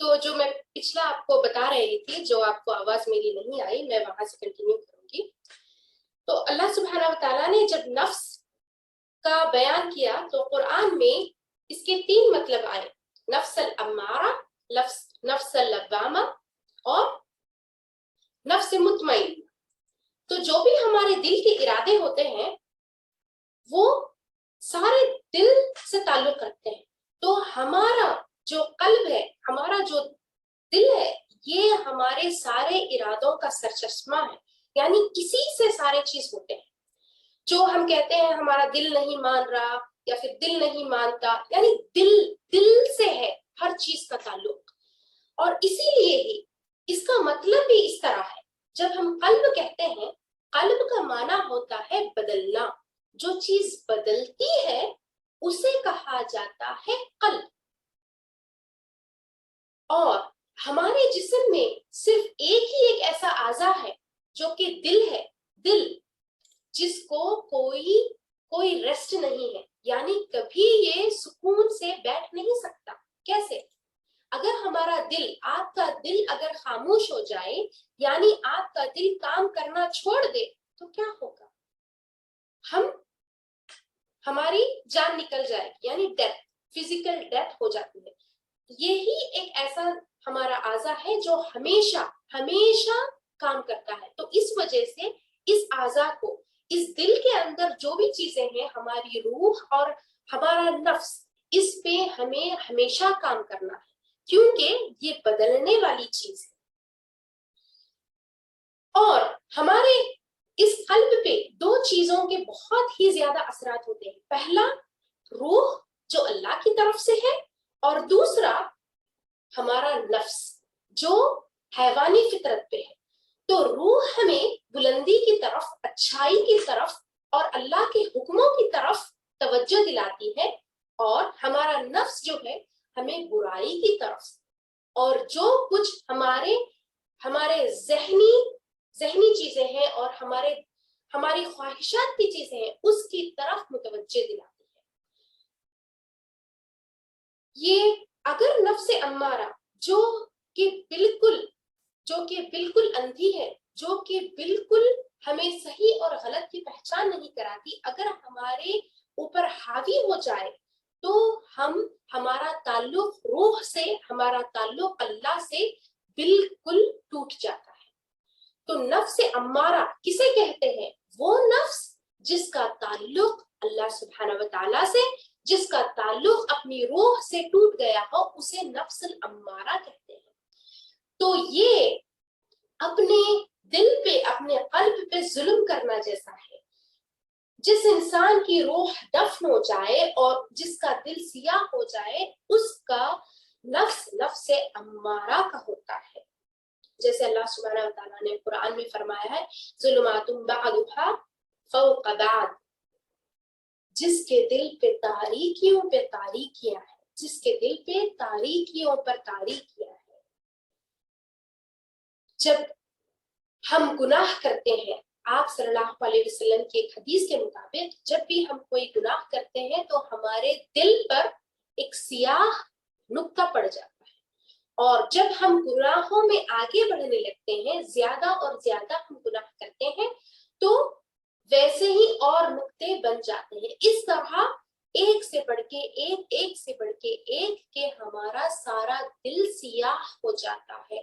تو جو میں پچھلا آپ کو بتا رہی تھی، جو آپ کو آواز میری نہیں آئی، میں وہاں سے کنٹینیو کروں گی. تو اللہ سبحانہ و تعالیٰ نے جب نفس کا بیان کیا تو قرآن میں اس کے 3 مطلب آئے، نفس الامارہ، نفس اللوامہ اور نفس مطمئن. تو جو بھی ہمارے دل کے ارادے ہوتے ہیں وہ سارے دل سے تعلق رکھتے ہیں. تو ہمارا جو قلب ہے، ہمارا جو دل ہے، یہ ہمارے سارے ارادوں کا سرچشمہ ہے. یعنی اسی سے سارے چیز ہوتے ہیں. جو ہم کہتے ہیں ہمارا دل نہیں مان رہا یا پھر دل نہیں مانتا، یعنی دل سے ہے ہر چیز کا تعلق. اور اسی لیے ہی اس کا مطلب بھی اس طرح ہے. جب ہم قلب کہتے ہیں، قلب کا معنی ہوتا ہے بدلنا. جو چیز بدلتی ہے اسے کہا جاتا ہے قلب. اور ہمارے جسم میں صرف ایک ایسا اعضا ہے جو کہ دل ہے. دل جس کو کوئی ریسٹ نہیں ہے، یعنی کبھی یہ سکون سے بیٹھ نہیں سکتا. کیسے؟ اگر ہمارا دل، آپ کا دل اگر خاموش ہو جائے، یعنی آپ کا دل کام کرنا چھوڑ دے تو کیا ہوگا؟ ہماری جان نکل جائے گی، یعنی ڈیتھ، فزیکل ڈیتھ ہو جاتی ہے. یہی ایک ایسا ہمارا اعضا ہے جو ہمیشہ کام کرتا ہے. تو اس وجہ سے اس اعضا کو، اس دل کے اندر جو بھی چیزیں ہیں، ہماری روح اور ہمارا نفس، اس پہ ہمیں ہمیشہ کام کرنا ہے کیونکہ یہ بدلنے والی چیز ہے. اور ہمارے اس قلب پہ 2 چیزوں کے بہت ہی زیادہ اثرات ہوتے ہیں. پہلا روح جو اللہ کی طرف سے ہے، اور دوسرا ہمارا نفس جو حیوانی فطرت پہ ہے. تو روح ہمیں بلندی کی طرف، اچھائی کی طرف اور اللہ کے حکموں کی طرف توجہ دلاتی ہے، اور ہمارا نفس جو ہے ہمیں برائی کی طرف، اور جو کچھ ہمارے ذہنی چیزیں ہیں اور ہماری خواہشات کی چیزیں ہیں اس کی طرف متوجہ دلاتی ہے. یہ اگر نفس امارہ جو کہ بالکل اندھی ہے، جو کہ بالکل ہمیں صحیح اور غلط کی پہچان نہیں کراتی، اگر ہمارے اوپر حاوی ہو جائے تو ہمارا تعلق روح سے، ہمارا تعلق اللہ سے بالکل ٹوٹ جاتا ہے. تو نفس امارہ کسے کہتے ہیں؟ وہ نفس جس کا تعلق اللہ سبحانہ و تعالیٰ سے، جس کا تعلق اپنی روح سے ٹوٹ گیا ہو، اسے نفس الامارہ کہتے ہیں. تو یہ اپنے دل پہ، اپنے قلب پہ ظلم کرنا جیسا ہے. جس انسان کی روح دفن ہو جائے اور جس کا دل سیاہ ہو جائے، اس کا نفس امارہ کا ہوتا ہے. جیسے اللہ سبحانہ و تعالیٰ نے قرآن میں فرمایا ہے، ظلمات بعضها فوق بعض. جس کے دل پہ تاریکیوں پہ تاریکیاں ہیں، جس کے دل پہ تاریکیوں پر تاریکیاں ہیں. جب ہم گناہ کرتے ہیں، آپ صلی اللہ علیہ وسلم کی ایک حدیث کے مطابق، جب بھی ہم کوئی گناہ کرتے ہیں تو ہمارے دل پر ایک سیاہ نقطہ پڑ جاتا ہے. اور جب ہم گناہوں میں آگے بڑھنے لگتے ہیں، زیادہ اور زیادہ ہم گناہ کرتے ہیں، تو ویسے ہی اور نقطے بن جاتے ہیں. اس طرح ایک سے بڑھ کے ایک کہ ہمارا سارا دل سیاہ ہو جاتا ہے.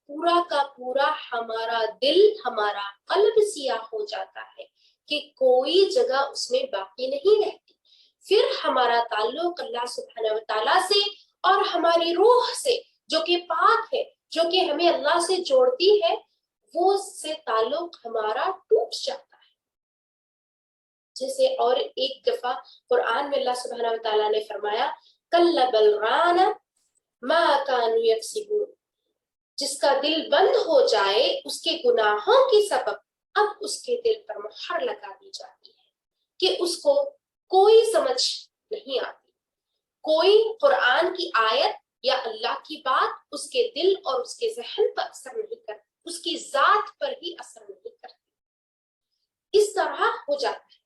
پورا کا پورا ہمارا دل، ہمارا قلب سیاہ ہو جاتا ہے کہ کوئی جگہ اس میں باقی نہیں رہتی. پھر ہمارا تعلق اللہ سبحانہ و تعالیٰ سے اور ہماری روح سے جو کہ پاک ہے، جو کہ ہمیں اللہ سے جوڑتی ہے، وہ سے تعلق ہمارا ٹوٹ جاتا ہے. جیسے اور ایک دفعہ قرآن میں اللہ سبحانہ و تعالیٰ نے فرمایا، کَلَّ بَلْ رَانَ مَا كَانُوا يَكْسِبُونَ. جس کا دل بند ہو جائے اس کے گناہوں کے سبب، اب اس کے دل پر مہر لگا دی جاتی ہے کہ اس کو کوئی سمجھ نہیں آتی، کوئی قرآن کی آیت یا اللہ کی بات اس کے دل اور اس کے ذہن پر اثر نہیں کرتی، اس کی ذات پر ہی اثر نہیں کرتی. اس طرح ہو جاتا ہے.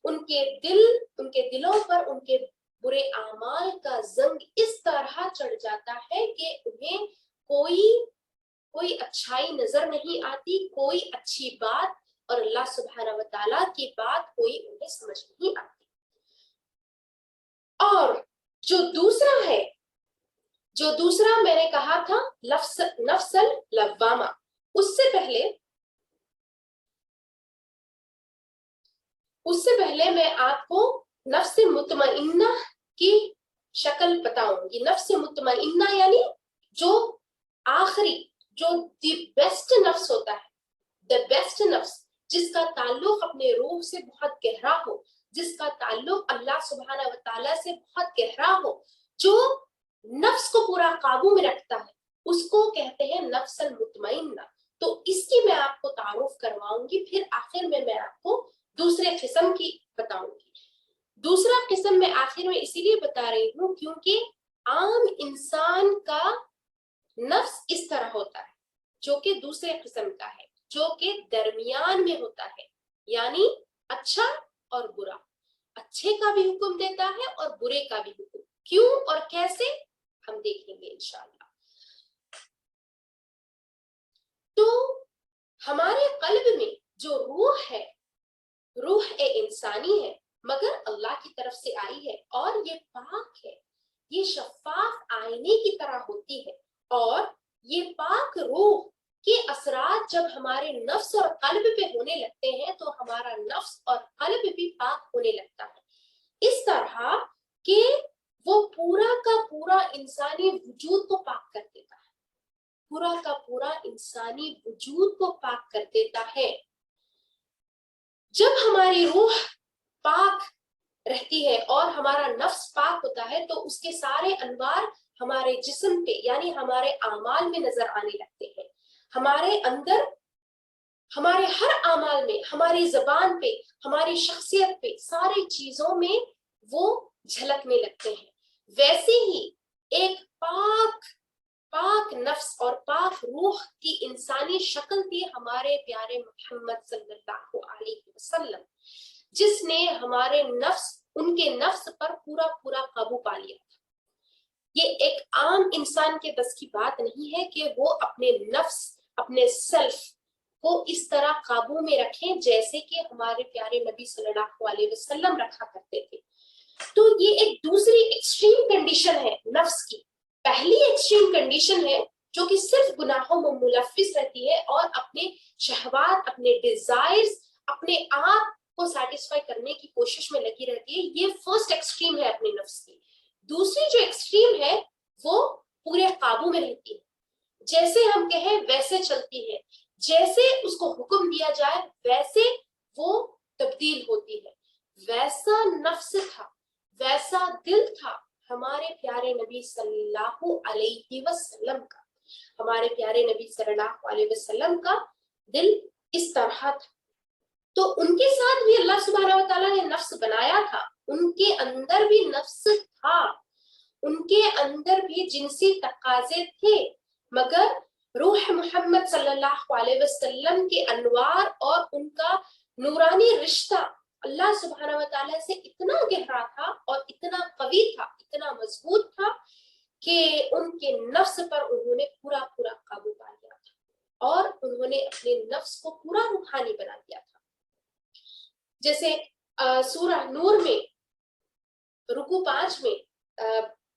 ان کے دلوں پر، ان کے برے اعمال کا زنگ اس طرح چڑھ جاتا ہے کہ انہیں کوئی اچھائی نظر نہیں آتی، کوئی اچھی بات اور اللہ سبحانہ و تعالیٰ کی بات کوئی انہیں سمجھ نہیں آتی۔ اور جو دوسرا میں نے کہا تھا نفس اللوامہ، اس سے پہلے میں آپ کو نفس مطمئنہ کی شکل بتاؤں گی۔ نفس مطمئنہ یعنی جو دی بیسٹ نفس ہوتا ہے، دی بیسٹ نفس، جس کا تعلق اپنے روح سے بہت گہرا ہو، جس کا تعلق اللہ سبحانہ و تعالیٰ سے بہت گہرا ہو، جو نفس کو پورا قابو میں رکھتا ہے، اس کو کہتے ہیں نفس المطمئنہ۔ تو اس کی میں آپ کو تعارف کرواؤں گی، پھر آخر میں آپ کو دوسرے قسم کی بتاؤں گی۔ دوسرا قسم میں آخر میں اسی لیے بتا رہی ہوں کیونکہ عام انسان کا نفس اس طرح ہوتا ہے، جو کہ دوسرے قسم کا ہے، جو کہ درمیان میں ہوتا ہے، یعنی اچھا اور برا، اچھے کا بھی حکم دیتا ہے اور برے کا بھی حکم۔ کیوں اور کیسے ہم دیکھیں گے انشاءاللہ۔ تو ہمارے قلب میں جو روح ہے، روح انسانی ہے مگر اللہ کی طرف سے آئی ہے، اور یہ پاک ہے، یہ شفاف آئینے کی طرح ہوتی ہے، اور یہ پاک روح کے اثرات جب ہمارے نفس اور قلب پہ ہونے لگتے ہیں تو ہمارا نفس اور قلب بھی پاک ہونے لگتا ہے، اس طرح کہ وہ پورا کا پورا انسانی وجود کو پاک کر دیتا ہے، پورا کا پورا انسانی وجود کو پاک کر دیتا ہے۔ جب ہماری روح پاک رہتی ہے اور ہمارا نفس پاک ہوتا ہے تو اس کے سارے انوار ہمارے جسم پہ یعنی ہمارے اعمال میں نظر آنے لگتے ہیں، ہمارے اندر، ہمارے ہر اعمال میں، ہماری زبان پہ، ہماری شخصیت پہ، ساری چیزوں میں وہ جھلکنے لگتے ہیں۔ ویسے ہی ایک پاک نفس اور پاک روح کی انسانی شکل تھی ہمارے پیارے محمد صلی اللہ علیہ وسلم، جس نے ہمارے نفس، ان کے نفس پر پورا قابو پا لیا تھا۔ یہ ایک عام انسان کے بس کی بات نہیں ہے کہ وہ اپنے نفس، اپنے سیلف کو اس طرح قابو میں رکھیں جیسے کہ ہمارے پیارے نبی صلی اللہ علیہ وسلم رکھا کرتے تھے۔ تو یہ ایک دوسری ایکسٹریم کنڈیشن ہے نفس کی۔ پہلی ایکسٹریم کنڈیشن ہے جو کہ صرف گناہوں میں ملوث رہتی ہے اور اپنے شہوات، اپنے ڈیزائرز، اپنے آپ کو سیٹسفائی کرنے کی کوشش میں لگی رہتی ہے۔ یہ فرسٹ ایکسٹریم ہے اپنے نفس کی۔ دوسری جو ایکسٹریم ہے وہ پورے قابو میں رہتی ہے، جیسے ہم کہیں ویسے چلتی ہے، جیسے اس کو حکم دیا جائے ویسے وہ تبدیل ہوتی ہے۔ ویسا نفس تھا، ویسا دل تھا ہمارے پیارے نبی صلی اللہ علیہ وسلم کا۔ ہمارے پیارے نبی صلی اللہ علیہ وسلم کا دل اس طرح تھا۔ تو ان کے ساتھ بھی اللہ سبحانہ و تعالیٰ نے نفس بنایا تھا، ان کے اندر بھی نفس تھا، ان کے اندر بھی جنسی تقاضے تھے، مگر روح محمد صلی اللہ علیہ وسلم کے انوار اور ان کا نورانی رشتہ اللہ سبحانہ و تعالیٰ سے اتنا گہرا تھا اور اتنا قوی تھا، اتنا مضبوط تھا کہ ان کے نفس پر انہوں نے پورا قابو پا لیا تھا اور انہوں نے اپنے نفس کو پورا روحانی بنا دیا تھا۔ جیسے سورہ نور میں رکوع 5 میں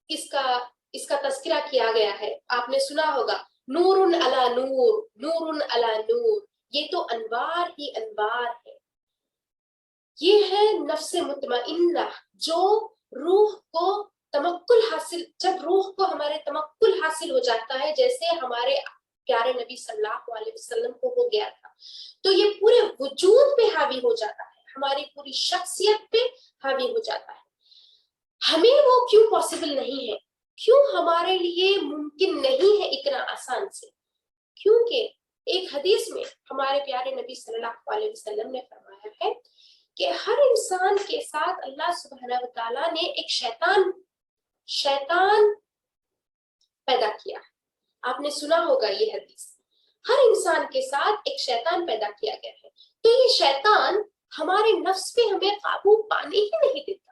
اس کا تذکرہ کیا گیا ہے، آپ نے سنا ہوگا، نور علی نور، نور علی نور، یہ تو انوار ہی انوار ہے۔ یہ ہے نفس مطمئنہ، جو روح کو تمکن حاصل، جب روح کو ہمارے تمکن حاصل ہو جاتا ہے جیسے ہمارے پیارے نبی صلی اللہ علیہ وسلم کو ہو گیا تھا، تو یہ پورے وجود پہ حاوی ہو جاتا ہے، ہماری پوری شخصیت پہ حاوی ہو جاتا ہے۔ ہمیں وہ کیوں پاسبل نہیں ہے، کیوں ہمارے لیے ممکن نہیں ہے اتنا آسان سے؟ کیونکہ ایک حدیث میں ہمارے پیارے نبی صلی اللہ علیہ وسلم نے فرمایا ہے کہ ہر انسان کے ساتھ اللہ سبحانہ و تعالیٰ نے ایک شیطان پیدا کیا ہے۔ آپ نے سنا ہوگا یہ حدیث، ہر انسان کے ساتھ ایک شیطان پیدا کیا گیا ہے۔ تو یہ شیطان ہمارے نفس پہ ہمیں قابو پانے ہی نہیں دیتا،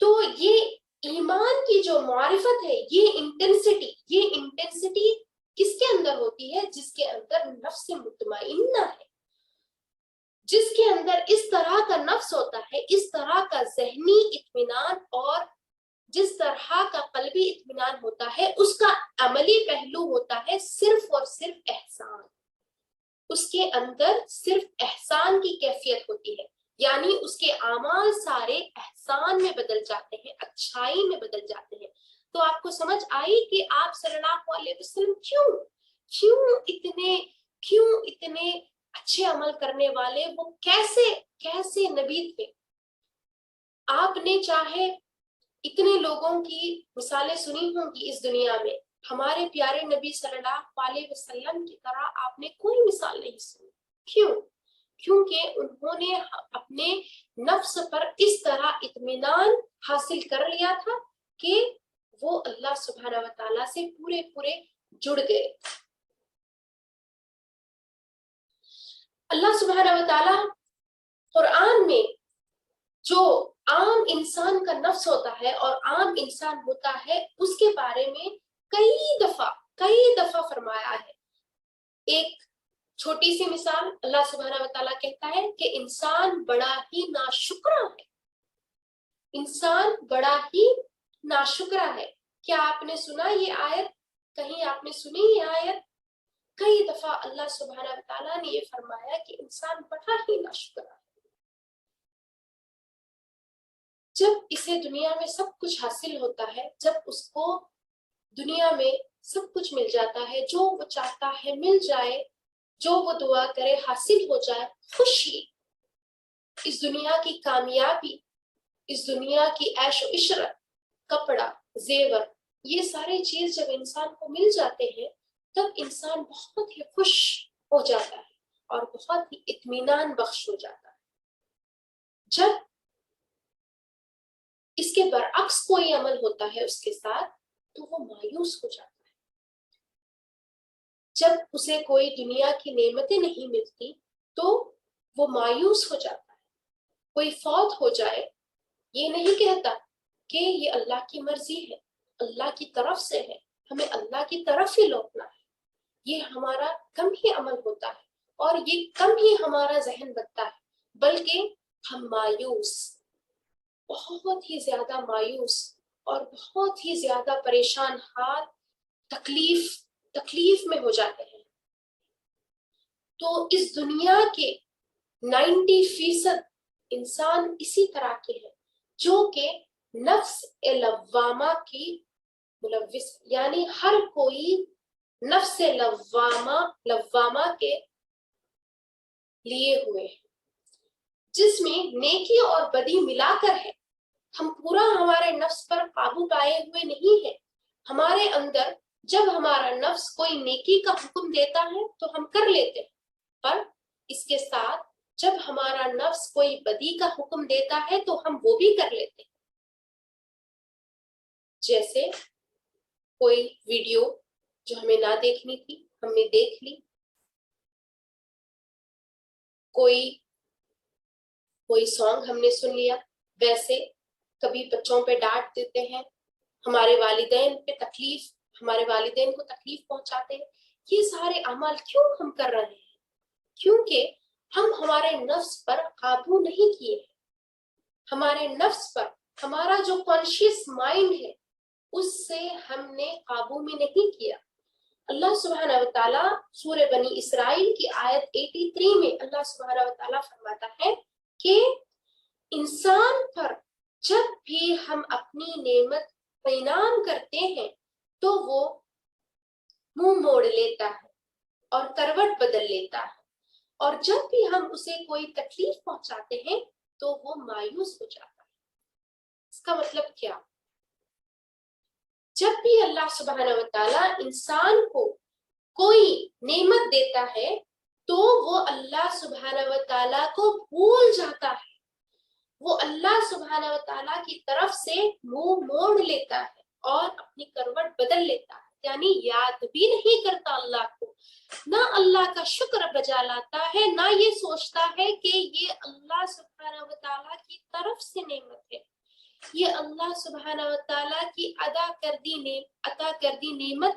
تو یہ ایمان کی جو معرفت ہے، یہ انٹینسٹی کس کے اندر ہوتی ہے؟ جس کے اندر نفس مطمئنہ ہے، جس کے اندر اس طرح کا نفس ہوتا ہے، اس طرح کا ذہنی اطمینان اور جس طرح کا قلبی اطمینان ہوتا ہے، اس کا عملی پہلو ہوتا ہے صرف اور صرف احسان. اس کے اندر صرف احسان کی کیفیت ہوتی ہے، یعنی اس کے اعمال سارے احسان میں بدل جاتے ہیں، اچھائی میں بدل جاتے ہیں. تو آپ کو سمجھ آئی کہ آپ صلی اللہ علیہ وسلم کیوں اتنے اچھے عمل کرنے والے، وہ کیسے نبی تھے. آپ نے چاہے اتنے لوگوں کی مثالیں سنی ہوں گی اس دنیا میں، ہمارے پیارے نبی صلی اللہ علیہ وسلم کی طرح آپ نے کوئی مثال نہیں سنی. کیوں؟ کیونکہ انہوں نے اپنے نفس پر اس طرح اطمینان حاصل کر لیا تھا کہ وہ اللہ سبحانہ و تعالیٰ سے پورے جڑ گئے. اللہ سبحانہ و تعالیٰ قرآن میں جو عام انسان کا نفس ہوتا ہے اور عام انسان ہوتا ہے، اس کے بارے میں کئی دفعہ فرمایا ہے. ایک چھوٹی سی مثال، اللہ سبحانہ و تعالیٰ کہتا ہے کہ انسان بڑا ہی ناشکرا ہے. انسان بڑا ہی ناشکرا ہے. کیا آپ نے سنا یہ آیت؟ کہیں آپ نے سنی یہ آیت؟ کئی دفعہ اللہ سبحانہ و تعالیٰ نے یہ فرمایا کہ انسان بڑا ہی ناشکرا ہے. جب اسے دنیا میں سب کچھ حاصل ہوتا ہے، جب اس کو دنیا میں سب کچھ مل جاتا ہے، جو وہ چاہتا ہے مل جائے، جو وہ دعا کرے حاصل ہو جائے، خوشی، اس دنیا کی کامیابی، اس دنیا کی عیش و عشرت، کپڑا، زیور، یہ سارے چیز جب انسان کو مل جاتے ہیں، تب انسان بہت ہی خوش ہو جاتا ہے اور بہت ہی اطمینان بخش ہو جاتا ہے. جب اس کے برعکس کوئی عمل ہوتا ہے اس کے ساتھ، تو وہ مایوس ہو جاتا ہے. جب اسے کوئی دنیا کی نعمتیں نہیں ملتی تو وہ مایوس ہو جاتا ہے. کوئی فوت ہو جائے، یہ نہیں کہتا کہ یہ اللہ کی مرضی ہے، اللہ کی طرف سے ہے، ہمیں اللہ کی طرف ہی لوٹنا ہے. یہ ہمارا کم ہی عمل ہوتا ہے اور یہ کم ہی ہمارا ذہن بنتا ہے، بلکہ ہم مایوس، بہت ہی زیادہ مایوس اور بہت ہی زیادہ پریشان حال، تکلیف میں ہو جاتے ہیں. تو اس دنیا کے 90% انسان اسی طرح کے ہیں، جو کہ نفس لوامہ کی ملوث، یعنی ہر کوئی نفس لوامہ کے لیے ہوئے ہیں، جس میں نیکی اور بدی ملا کر ہے. ہم پورا ہمارے نفس پر قابو پائے ہوئے نہیں ہیں. ہمارے اندر جب ہمارا نفس کوئی نیکی کا حکم دیتا ہے تو ہم کر لیتے ہیں، پر اس کے ساتھ جب ہمارا نفس کوئی بدی کا حکم دیتا ہے تو ہم وہ بھی کر لیتے ہیں. جیسے کوئی ویڈیو جو ہمیں نہ دیکھنی تھی، ہم نے دیکھ لی. کوئی سانگ ہم نے سن لیا. ویسے کبھی بچوں پہ ڈانٹ دیتے ہیں، ہمارے والدین کو تکلیف پہنچاتے ہیں. یہ سارے اعمال کیوں ہم کر رہے ہیں؟ کیونکہ ہم ہمارے نفس پر قابو نہیں کیے ہیں. ہمارے نفس پر ہمارا جو کانشیس مائنڈ ہے، اس سے ہم نے قابو میں نہیں کیا. اللہ سبحانہ و تعالیٰ سورہ بنی اسرائیل کی آیت 83 میں اللہ سبحانہ و تعالیٰ فرماتا ہے کہ انسان پر جب بھی ہم اپنی نعمت کا انعام کرتے ہیں تو وہ منہ موڑ لیتا ہے اور کروٹ بدل لیتا ہے، اور جب بھی ہم اسے کوئی تکلیف پہنچاتے ہیں تو وہ مایوس ہو جاتا ہے. اس کا مطلب کیا؟ جب بھی اللہ سبحانہ و تعالیٰ انسان کو کوئی نعمت دیتا ہے تو وہ اللہ سبحانہ و تعالیٰ کو بھول جاتا ہے. وہ اللہ سبحانہ و تعالیٰ کی طرف سے منہ موڑ لیتا ہے اور اپنی کروٹ بدل لیتا ہے، یعنی یاد بھی نہیں کرتا اللہ کو، نہ اللہ کا شکر بجا لاتا ہے، نہ یہ سوچتا ہے کہ یہ اللہ سبحانہ و تعالیٰ کی طرف سے نعمت ہے. یہ اللہ سبحانہ و تعالیٰ کی عطا کردی نعمت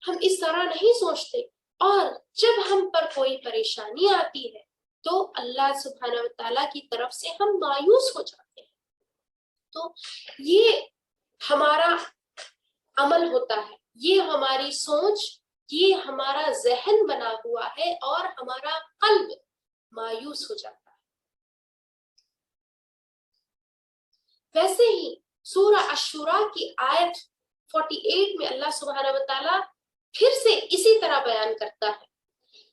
ہم اس طرح نہیں سوچتے، اور جب ہم پر کوئی پریشانی آتی ہے تو اللہ سبحانہ و تعالیٰ کی طرف سے ہم مایوس ہو جاتے ہیں۔ تو یہ ہمارا عمل ہوتا ہے، یہ ہماری سوچ، یہ ہمارا ذہن بنا ہوا ہے، اور ہمارا قلب مایوس ہو جاتا ہے۔ ویسے ہی سورہ الشورى کی آیت 48 میں اللہ سبحانہ و تعالیٰ پھر سے اسی طرح بیان کرتا ہے،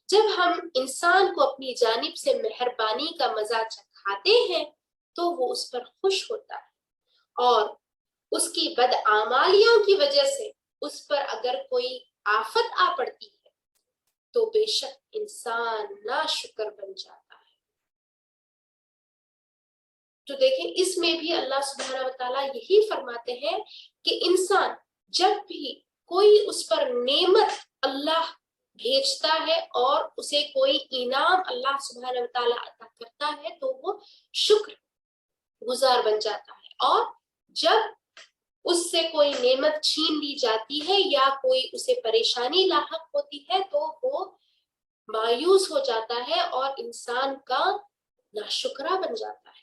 جب ہم انسان کو اپنی جانب سے مہربانی کا مزہ چکھاتے ہیں تو وہ اس پر خوش ہوتا ہے، اور اس کی بدعمالیوں کی وجہ سے اس پر اگر کوئی آفت آ پڑتی ہے تو بے شک انسان ناشکر بن جاتا ہے۔ تو دیکھیں اس میں بھی اللہ سبحانہ و تعالیٰ یہی فرماتے ہیں کہ انسان جب بھی کوئی اس پر نعمت اللہ بھیجتا ہے اور اسے کوئی انعام اللہ سبحانہ و تعالیٰ عطا کرتا ہے تو وہ شکر گزار بن جاتا ہے، اور جب اس سے کوئی نعمت چھین لی جاتی ہے یا کوئی اسے پریشانی لاحق ہوتی ہے تو وہ مایوس ہو جاتا ہے اور انسان کا ناشکرا بن جاتا ہے۔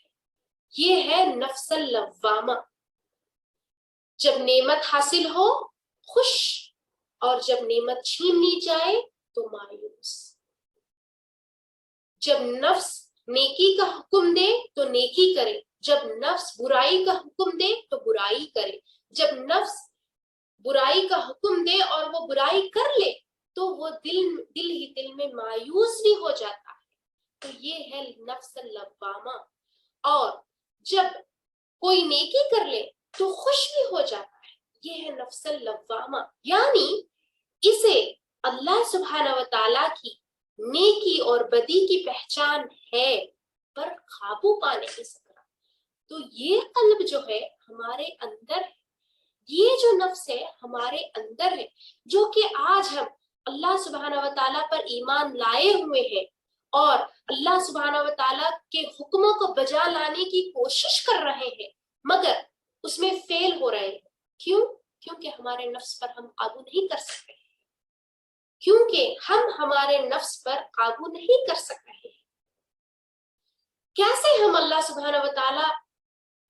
یہ ہے نفس اللوامہ، جب نعمت حاصل ہو خوش، اور جب نعمت چھین لی جائے تو مایوس۔ جب نفس نیکی کا حکم دے تو نیکی کرے، جب نفس برائی کا حکم دے تو برائی کرے، جب نفس برائی کا حکم دے اور وہ برائی کر لے تو وہ دل میں مایوس بھی ہو جاتا ہے۔ تو یہ ہے نفس اللوامہ۔ اور جب کوئی نیکی کر لے تو خوش بھی ہو جاتا ہے، یہ ہے نفس اللوامہ۔ یعنی اسے اللہ سبحانہ و تعالیٰ کی نیکی اور بدی کی پہچان ہے پر قابو پا نہیں سک رہا۔ تو یہ قلب جو ہے ہمارے اندر ہے، یہ جو نفس ہے ہمارے اندر ہے، جو کہ آج ہم اللہ سبحانہ و تعالیٰ پر ایمان لائے ہوئے ہیں اور اللہ سبحانہ و تعالیٰ کے حکموں کو بجا لانے کی کوشش کر رہے ہیں، مگر اس میں فیل ہو رہے ہیں۔ کیوں؟ کیونکہ ہمارے نفس پر ہم قابو نہیں کر سکتے، کیونکہ ہم ہمارے نفس پر قابو نہیں کر سک رہے ہیں۔ کیسے ہم اللہ سبحانہ و تعالیٰ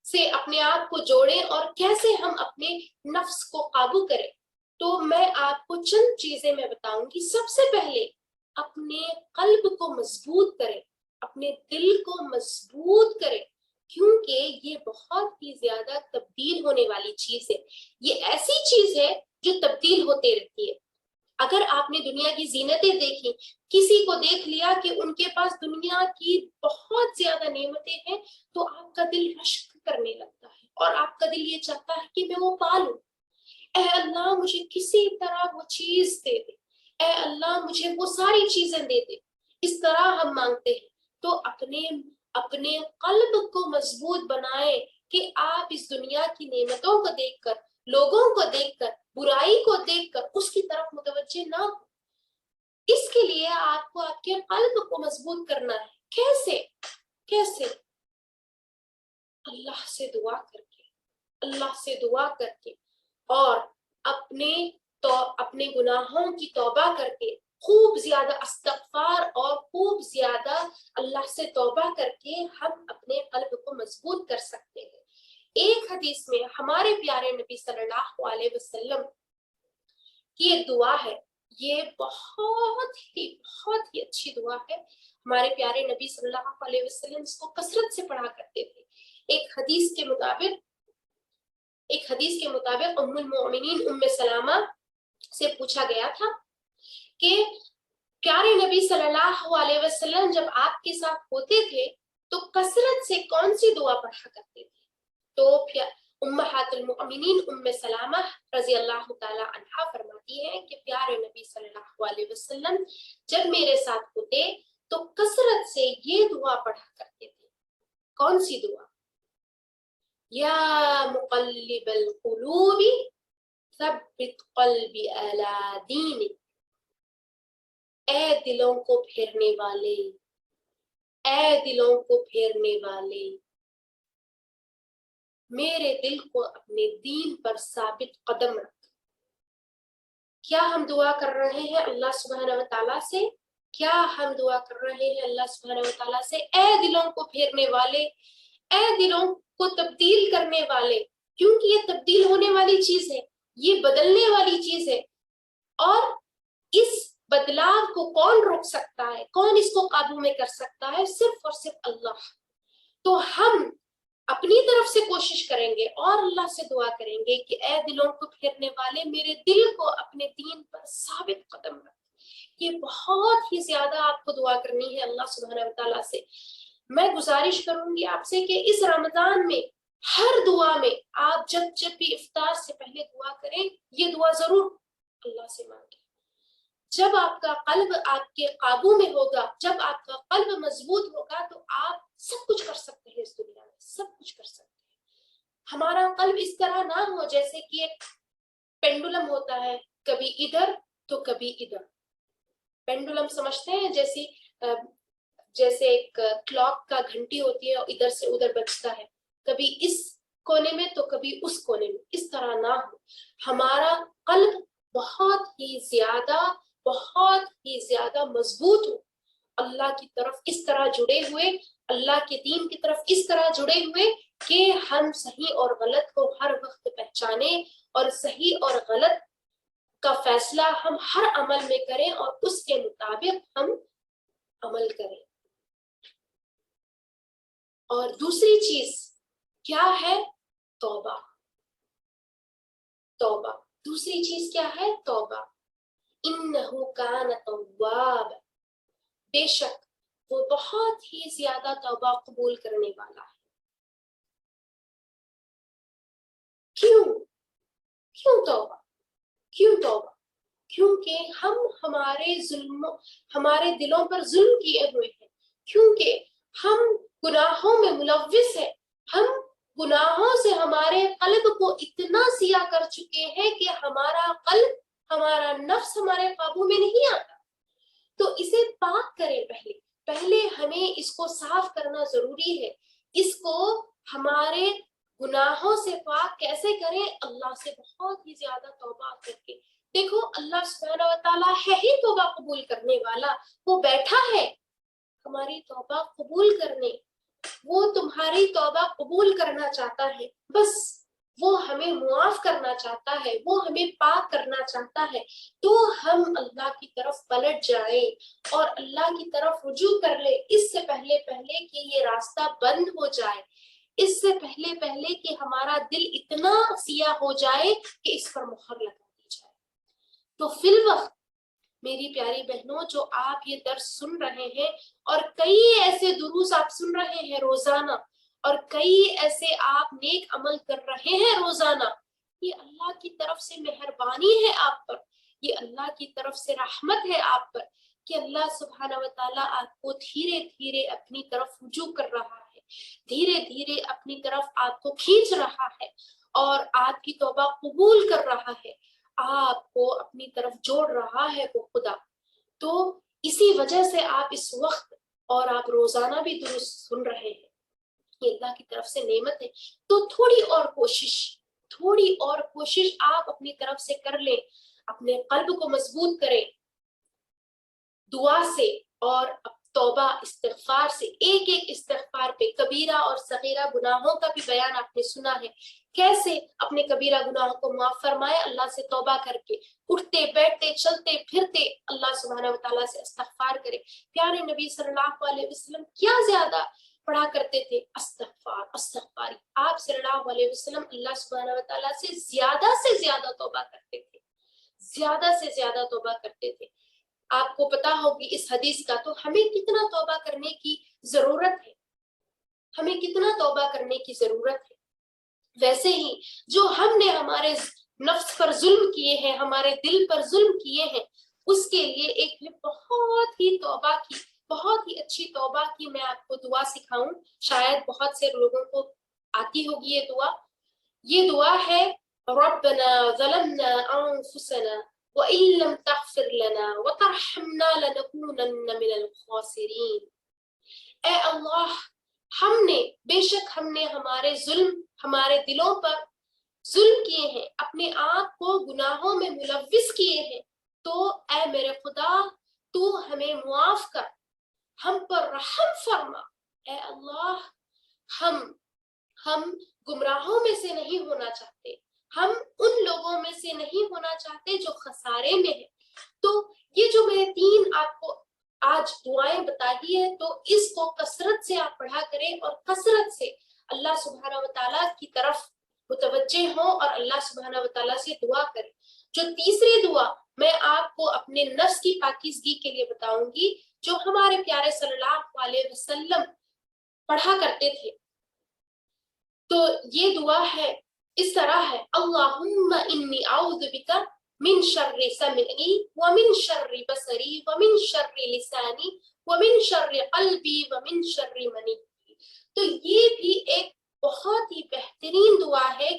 سے اپنے آپ کو جوڑیں اور کیسے ہم اپنے نفس کو قابو کریں؟ تو میں آپ کو چند چیزیں میں بتاؤں گی۔ سب سے پہلے اپنے قلب کو مضبوط کریں، اپنے دل کو مضبوط کریں، کیونکہ یہ بہت ہی زیادہ تبدیل ہونے والی چیز ہے۔ یہ ایسی چیز ہے جو تبدیل ہوتے رہتی ہے۔ اگر آپ نے دنیا کی زینتیں دیکھی، کسی کو دیکھ لیا کہ ان کے پاس دنیا کی بہت زیادہ نعمتیں ہیں تو آپ کا دل رشک کرنے لگتا ہے اور آپ کا دل یہ چاہتا ہے کہ میں وہ پالوں۔ اے اللہ مجھے کسی طرح وہ چیز دے دے، اے اللہ مجھے وہ ساری چیزیں دے دے، اس طرح ہم مانگتے ہیں۔ تو اپنے قلب کو مضبوط بنائیں کہ آپ اس دنیا کی نعمتوں کو دیکھ کر، لوگوں کو دیکھ کر، برائی کو دیکھ کر اس کی طرف متوجہ نہ ہو۔ اس کے لیے آپ کو آپ کے قلب کو مضبوط کرنا ہے۔ کیسے؟ اللہ سے دعا کر کے اور اپنے گناہوں کی توبہ کر کے، خوب زیادہ استغفار اور خوب زیادہ اللہ سے توبہ کر کے ہم اپنے قلب کو مضبوط کر سکتے ہیں۔ ایک حدیث میں ہمارے پیارے نبی صلی اللہ علیہ وسلم کی ایک دعا ہے، یہ بہت ہی اچھی دعا ہے۔ ہمارے پیارے نبی صلی اللہ علیہ وسلم اس کو کثرت سے پڑھا کرتے تھے۔ ایک حدیث کے مطابق ام المؤمنین ام سلامہ سے پوچھا گیا تھا کہ پیارے نبی صلی اللہ علیہ وسلم جب آپ کے ساتھ ہوتے تھے تو کثرت سے کون سی دعا پڑھا کرتے تھے؟ تو امہات المؤمنین ام سلامہ رضی اللہ تعالی عنہا فرماتی ہیں کہ پیارے نبی صلی اللہ علیہ وسلم جب میرے ساتھ ہوتے تو کثرت سے یہ دعا پڑھا کرتے تھے۔ کون سی دعا؟ یا مقلب القلوب ثبت قلبی علی دینک، اے دلوں کو پھیرنے والے، میرے دل کو اپنے دین پر ثابت قدم رکھ. کیا ہم دعا کر رہے ہیں اللہ سبحانہ و تعالیٰ سے؟ کیا ہم دعا کر رہے ہیں اللہ سبحانہ و تعالیٰ سے اے دلوں کو پھیرنے والے، اے دلوں کو تبدیل کرنے والے، کیونکہ یہ تبدیل ہونے والی چیز ہے، یہ بدلنے والی چیز ہے، اور اس بدلاؤ کو کون روک سکتا ہے، کون اس کو قابو میں کر سکتا ہے؟ صرف اور صرف اللہ. تو ہم اپنی طرف سے کوشش کریں گے اور اللہ سے دعا کریں گے کہ اے دلوں کو پھیرنے والے، میرے دل کو اپنے دین پر ثابت قدم رکھ. یہ بہت ہی زیادہ آپ کو دعا کرنی ہے اللہ سبحانہ و تعالیٰ سے. میں گزارش کروں گی آپ سے کہ اس رمضان میں ہر دعا میں آپ جب بھی افطار سے پہلے دعا کریں، یہ دعا ضرور اللہ سے مانگیں. جب آپ کا قلب آپ کے قابو میں ہوگا، جب آپ کا قلب مضبوط ہوگا، تو آپ سب کچھ کر سکتے ہیں اس دنیا میں، سب کچھ کر سکتے ہیں. ہمارا قلب اس طرح نہ ہو جیسے کہ ایک پینڈولم ہوتا ہے، کبھی ادھر تو کبھی ادھر. پینڈولم سمجھتے ہیں؟ جیسے ایک کلاک کا گھنٹی ہوتی ہے اور ادھر سے ادھر بجتا ہے، کبھی اس کونے میں تو کبھی اس کونے میں. اس طرح نہ ہو. ہمارا قلب بہت ہی زیادہ مضبوط ہو، اللہ کی طرف اس طرح جڑے ہوئے، اللہ کے دین کی طرف اس طرح جڑے ہوئے کہ ہم صحیح اور غلط کو ہر وقت پہچانیں، اور صحیح اور غلط کا فیصلہ ہم ہر عمل میں کریں اور اس کے مطابق ہم عمل کریں. اور دوسری چیز کیا ہے؟ توبہ. توبہ دوسری چیز کیا ہے؟ توبہ. انہو کان تواب، بے شک وہ بہت ہی زیادہ توبہ قبول کرنے والا ہے. کیوں توبہ؟ کیوں توبہ؟ کیونکہ ہم ہمارے دلوں پر ظلم کیے ہوئے ہیں، کیونکہ ہم گناہوں میں ملوث ہیں. ہم گناہوں سے ہمارے قلب کو اتنا سیاہ کر چکے ہیں کہ ہمارا قلب، ہمارا نفس ہمارے قابو میں نہیں آتا. تو اسے پاک کریں. پہلے ہمیں اس کو صاف کرنا ضروری ہے. اس کو ہمارے گناہوں سے پاک کیسے کریں؟ اللہ سے بہت ہی زیادہ توبہ کر کے. دیکھو اللہ سبحانہ و تعالیٰ ہے ہی توبہ قبول کرنے والا. وہ بیٹھا ہے ہماری توبہ قبول کرنے. وہ تمہاری توبہ قبول کرنا چاہتا ہے. بس وہ ہمیں معاف کرنا چاہتا ہے، وہ ہمیں پاک کرنا چاہتا ہے. تو ہم اللہ کی طرف پلٹ جائیں اور اللہ کی طرف رجوع کر لیں، اس سے پہلے کہ یہ راستہ بند ہو جائے، اس سے پہلے کہ ہمارا دل اتنا سیاہ ہو جائے کہ اس پر مہر لگا دی جائے. تو فی الوقت میری پیاری بہنوں، جو آپ یہ درس سن رہے ہیں اور کئی ایسے دروس آپ سن رہے ہیں روزانہ، اور کئی ایسے آپ نیک عمل کر رہے ہیں روزانہ، یہ اللہ کی طرف سے مہربانی ہے آپ پر، یہ اللہ کی طرف سے رحمت ہے آپ پر کہ اللہ سبحانہ و تعالیٰ آپ کو دھیرے دھیرے اپنی طرف رجوع کر رہا ہے، دھیرے دھیرے اپنی طرف آپ کو کھینچ رہا ہے اور آپ کی توبہ قبول کر رہا ہے، آپ کو اپنی طرف جوڑ رہا ہے وہ خدا. تو اسی وجہ سے آپ اس وقت اور آپ روزانہ بھی درست سن رہے ہیں، یہ اللہ کی طرف سے نعمت ہے. تو تھوڑی اور کوشش آپ اپنی طرف سے کر لیں، اپنے قلب کو مضبوط کریں دعا سے اور توبہ استغفار سے. ایک استغفار پہ کبیرہ اور صغیرہ گناہوں کا بھی بیان آپ نے سنا ہے، کیسے اپنے کبیرہ گناہوں کو معاف فرمائے اللہ سے توبہ کر کے، اٹھتے بیٹھتے چلتے پھرتے اللہ سبحانہ و تعالیٰ سے استغفار کرے. پیارے نبی صلی اللہ علیہ وسلم کیا زیادہ پڑھا کرتے تھے؟ استغفاری. آپ صلی اللہ علیہ وسلم اللہ سبحانہ و تعالیٰ سے زیادہ توبہ کرتے تھے، زیادہ سے زیادہ توبہ کرتے تھے. آپ کو پتا ہوگی اس حدیث کا. تو ہمیں کتنا توبہ کرنے کی ضرورت ہے، ہمیں کتنا توبہ کرنے کی ضرورت ہے. ویسے ہی جو ہم نے ہمارے نفس پر ظلم کیے ہیں، ہمارے دل پر ظلم کیے ہیں، اس کے لیے ایک بہت ہی توبہ کی، بہت ہی اچھی توبہ کی میں آپ کو دعا سکھاؤں. شاید بہت سے لوگوں کو آتی ہوگی یہ دعا. یہ دعا ہے ربنا ظلمنا انفسنا وَإِن لَمْ تَغْفِرْ لَنَا وَتَرْحَمْنَا لَنَكُونَنَّ مِنَ الْخَاسِرِينَ. اے اللہ، بے شک ہم نے ہمارے دلوں پر ظلم کیے ہیں، اپنے آپ کو گناہوں میں ملوث کیے ہیں، تو اے میرے خدا تو ہمیں معاف کر، ہم پر رحم فرما۔ اے اللہ، ہم گمراہوں میں سے نہیں ہونا چاہتے، ہم ان لوگوں میں سے نہیں ہونا چاہتے جو خسارے میں ہیں۔ تو یہ جو میں نے 3 آپ کو آج دعائیں بتائی ہے، تو اس کو کثرت سے آپ پڑھا کریں اور کثرت سے اللہ سبحانہ وتعالیٰ کی طرف متوجہ ہوں اور اللہ سبحانہ وتعالیٰ سے دعا کریں۔ جو تیسری دعا میں آپ کو اپنے نفس کی پاکیزگی کے لیے بتاؤں گی، جو ہمارے پیارے صلی اللہ علیہ وسلم پڑھا کرتے تھے، تو یہ دعا ہے، اس طرح ہے: اللہم انی اعوذ بک من شر سمعی ومن شر بصری ومن شر لسانی ومن شر قلبی ومن شر منی۔ تو یہ بھی ایک بہت ہی بہترین دعا ہے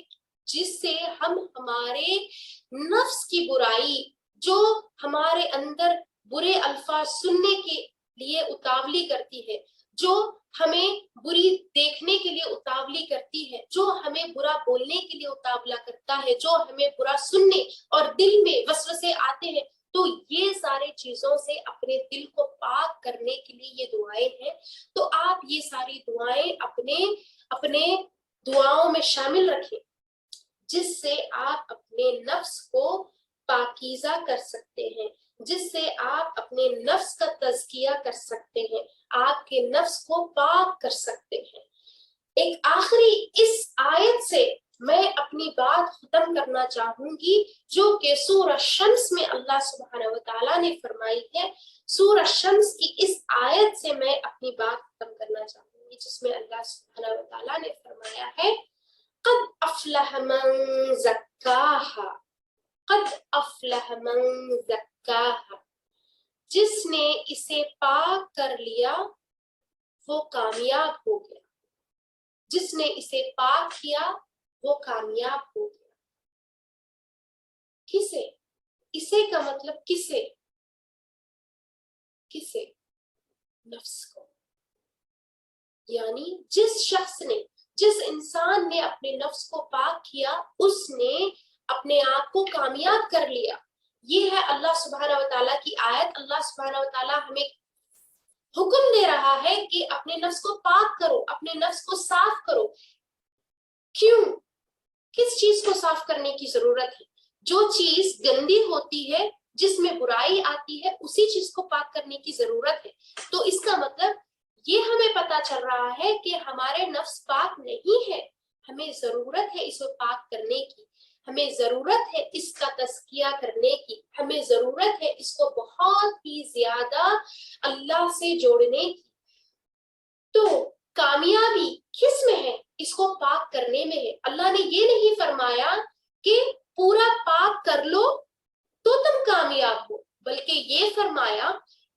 جس سے ہم ہمارے نفس کی برائی، جو ہمارے اندر برے الفاظ سننے کے لیے اتاولی کرتی ہے، جو ہمیں بری دیکھنے کے لیے اتاولی کرتی ہے، جو ہمیں برا بولنے کے لیے اتاولا کرتا ہے، جو ہمیں برا سننے اور دل میں وسوسے آتے ہیں، تو یہ سارے چیزوں سے اپنے دل کو پاک کرنے کے لیے یہ دعائیں ہیں۔ تو آپ یہ ساری دعائیں اپنے دعاؤں میں شامل رکھیں، جس سے آپ اپنے نفس کو پاکیزہ کر سکتے ہیں، جس سے آپ اپنے نفس کا تزکیہ کر سکتے ہیں، آپ کے نفس کو پاک کر سکتے ہیں۔ ایک آخری اس آیت سے میں اپنی بات ختم کرنا چاہوں گی، جو کہ سورہ شمس میں اللہ سبحانہ وتعالیٰ نے فرمائی ہے۔ سورہ شمس کی اس آیت سے میں اپنی بات ختم کرنا چاہوں گی، جس میں اللہ سبحانہ وتعالیٰ نے فرمایا ہے: قد افلح من زکاہا، قد افلح من زکاہا، جس نے اسے پاک کر لیا وہ کامیاب ہو گیا، جس نے اسے پاک کیا وہ کامیاب ہو گیا۔ کسے؟ اسے کا مطلب کسے؟ نفس کو۔ یعنی جس انسان نے اپنے نفس کو پاک کیا، اس نے اپنے آپ کو کامیاب کر لیا۔ یہ ہے اللہ سبحانہ وتعالیٰ کی آیت۔ اللہ سبحانہ وتعالیٰ ہمیں حکم دے رہا ہے کہ اپنے نفس کو پاک کرو، اپنے نفس کو صاف کرو۔ کیوں؟ کس چیز کو صاف کرنے کی ضرورت ہے؟ جو چیز گندی ہوتی ہے، جس میں برائی آتی ہے، اسی چیز کو پاک کرنے کی ضرورت ہے۔ تو اس کا مطلب یہ ہمیں پتا چل رہا ہے کہ ہمارے نفس پاک نہیں ہے، ہمیں ضرورت ہے اسے پاک کرنے کی، ہمیں ضرورت ہے اس کا تزکیہ کرنے کی، ہمیں ضرورت ہے اس کو بہت ہی زیادہ اللہ سے جوڑنے کی۔ تو کامیابی کس میں ہے؟ اس کو پاک کرنے میں ہے۔ اللہ نے یہ نہیں فرمایا کہ پورا پاک کر لو تو تم کامیاب ہو، بلکہ یہ فرمایا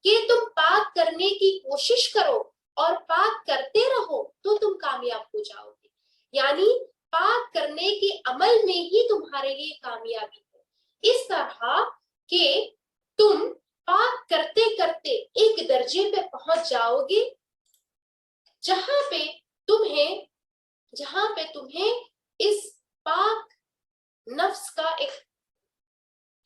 کہ تم پاک کرنے کی کوشش کرو اور پاک کرتے رہو تو تم کامیاب ہو جاؤ گے۔ یعنی پاک کرنے کے عمل میں ہی تمہارے لیے کامیابی ہے۔ اس طرح کہ تم پاک کرتے کرتے ایک درجے پہ پہنچ جاؤ گے جہاں پہ تمہیں اس پاک نفس کا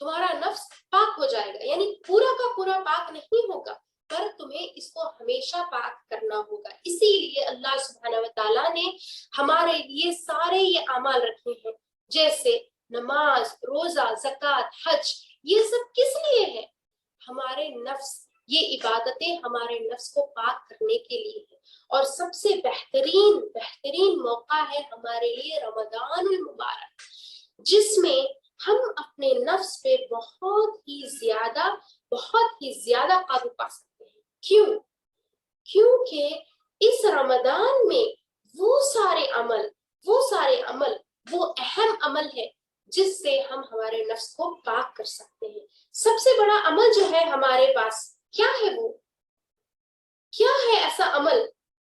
تمہارا نفس پاک ہو جائے گا، یعنی پورا کا پورا پاک نہیں ہوگا، پر تمہیں اس کو ہمیشہ پاک کرنا ہوگا۔ اسی لیے اللہ سبحانہ وتعالیٰ نے ہمارے لیے سارے یہ اعمال رکھے ہیں، جیسے نماز، روزہ، زکوٰۃ، حج۔ یہ سب کس لیے ہے؟ ہمارے نفس، یہ عبادتیں ہمارے نفس کو پاک کرنے کے لیے ہے۔ اور سب سے بہترین موقع ہے ہمارے لیے رمضان المبارک، جس میں ہم اپنے نفس پہ بہت ہی زیادہ قابو پا سکتے ہیں۔ کیوں؟ کیونکہ اس رمضان میں وہ سارے عمل وہ اہم عمل ہے جس سے ہم ہمارے نفس کو پاک کر سکتے ہیں۔ سب سے بڑا عمل جو ہے ہمارے پاس، کیا ہے وہ؟ کیا ہے ایسا عمل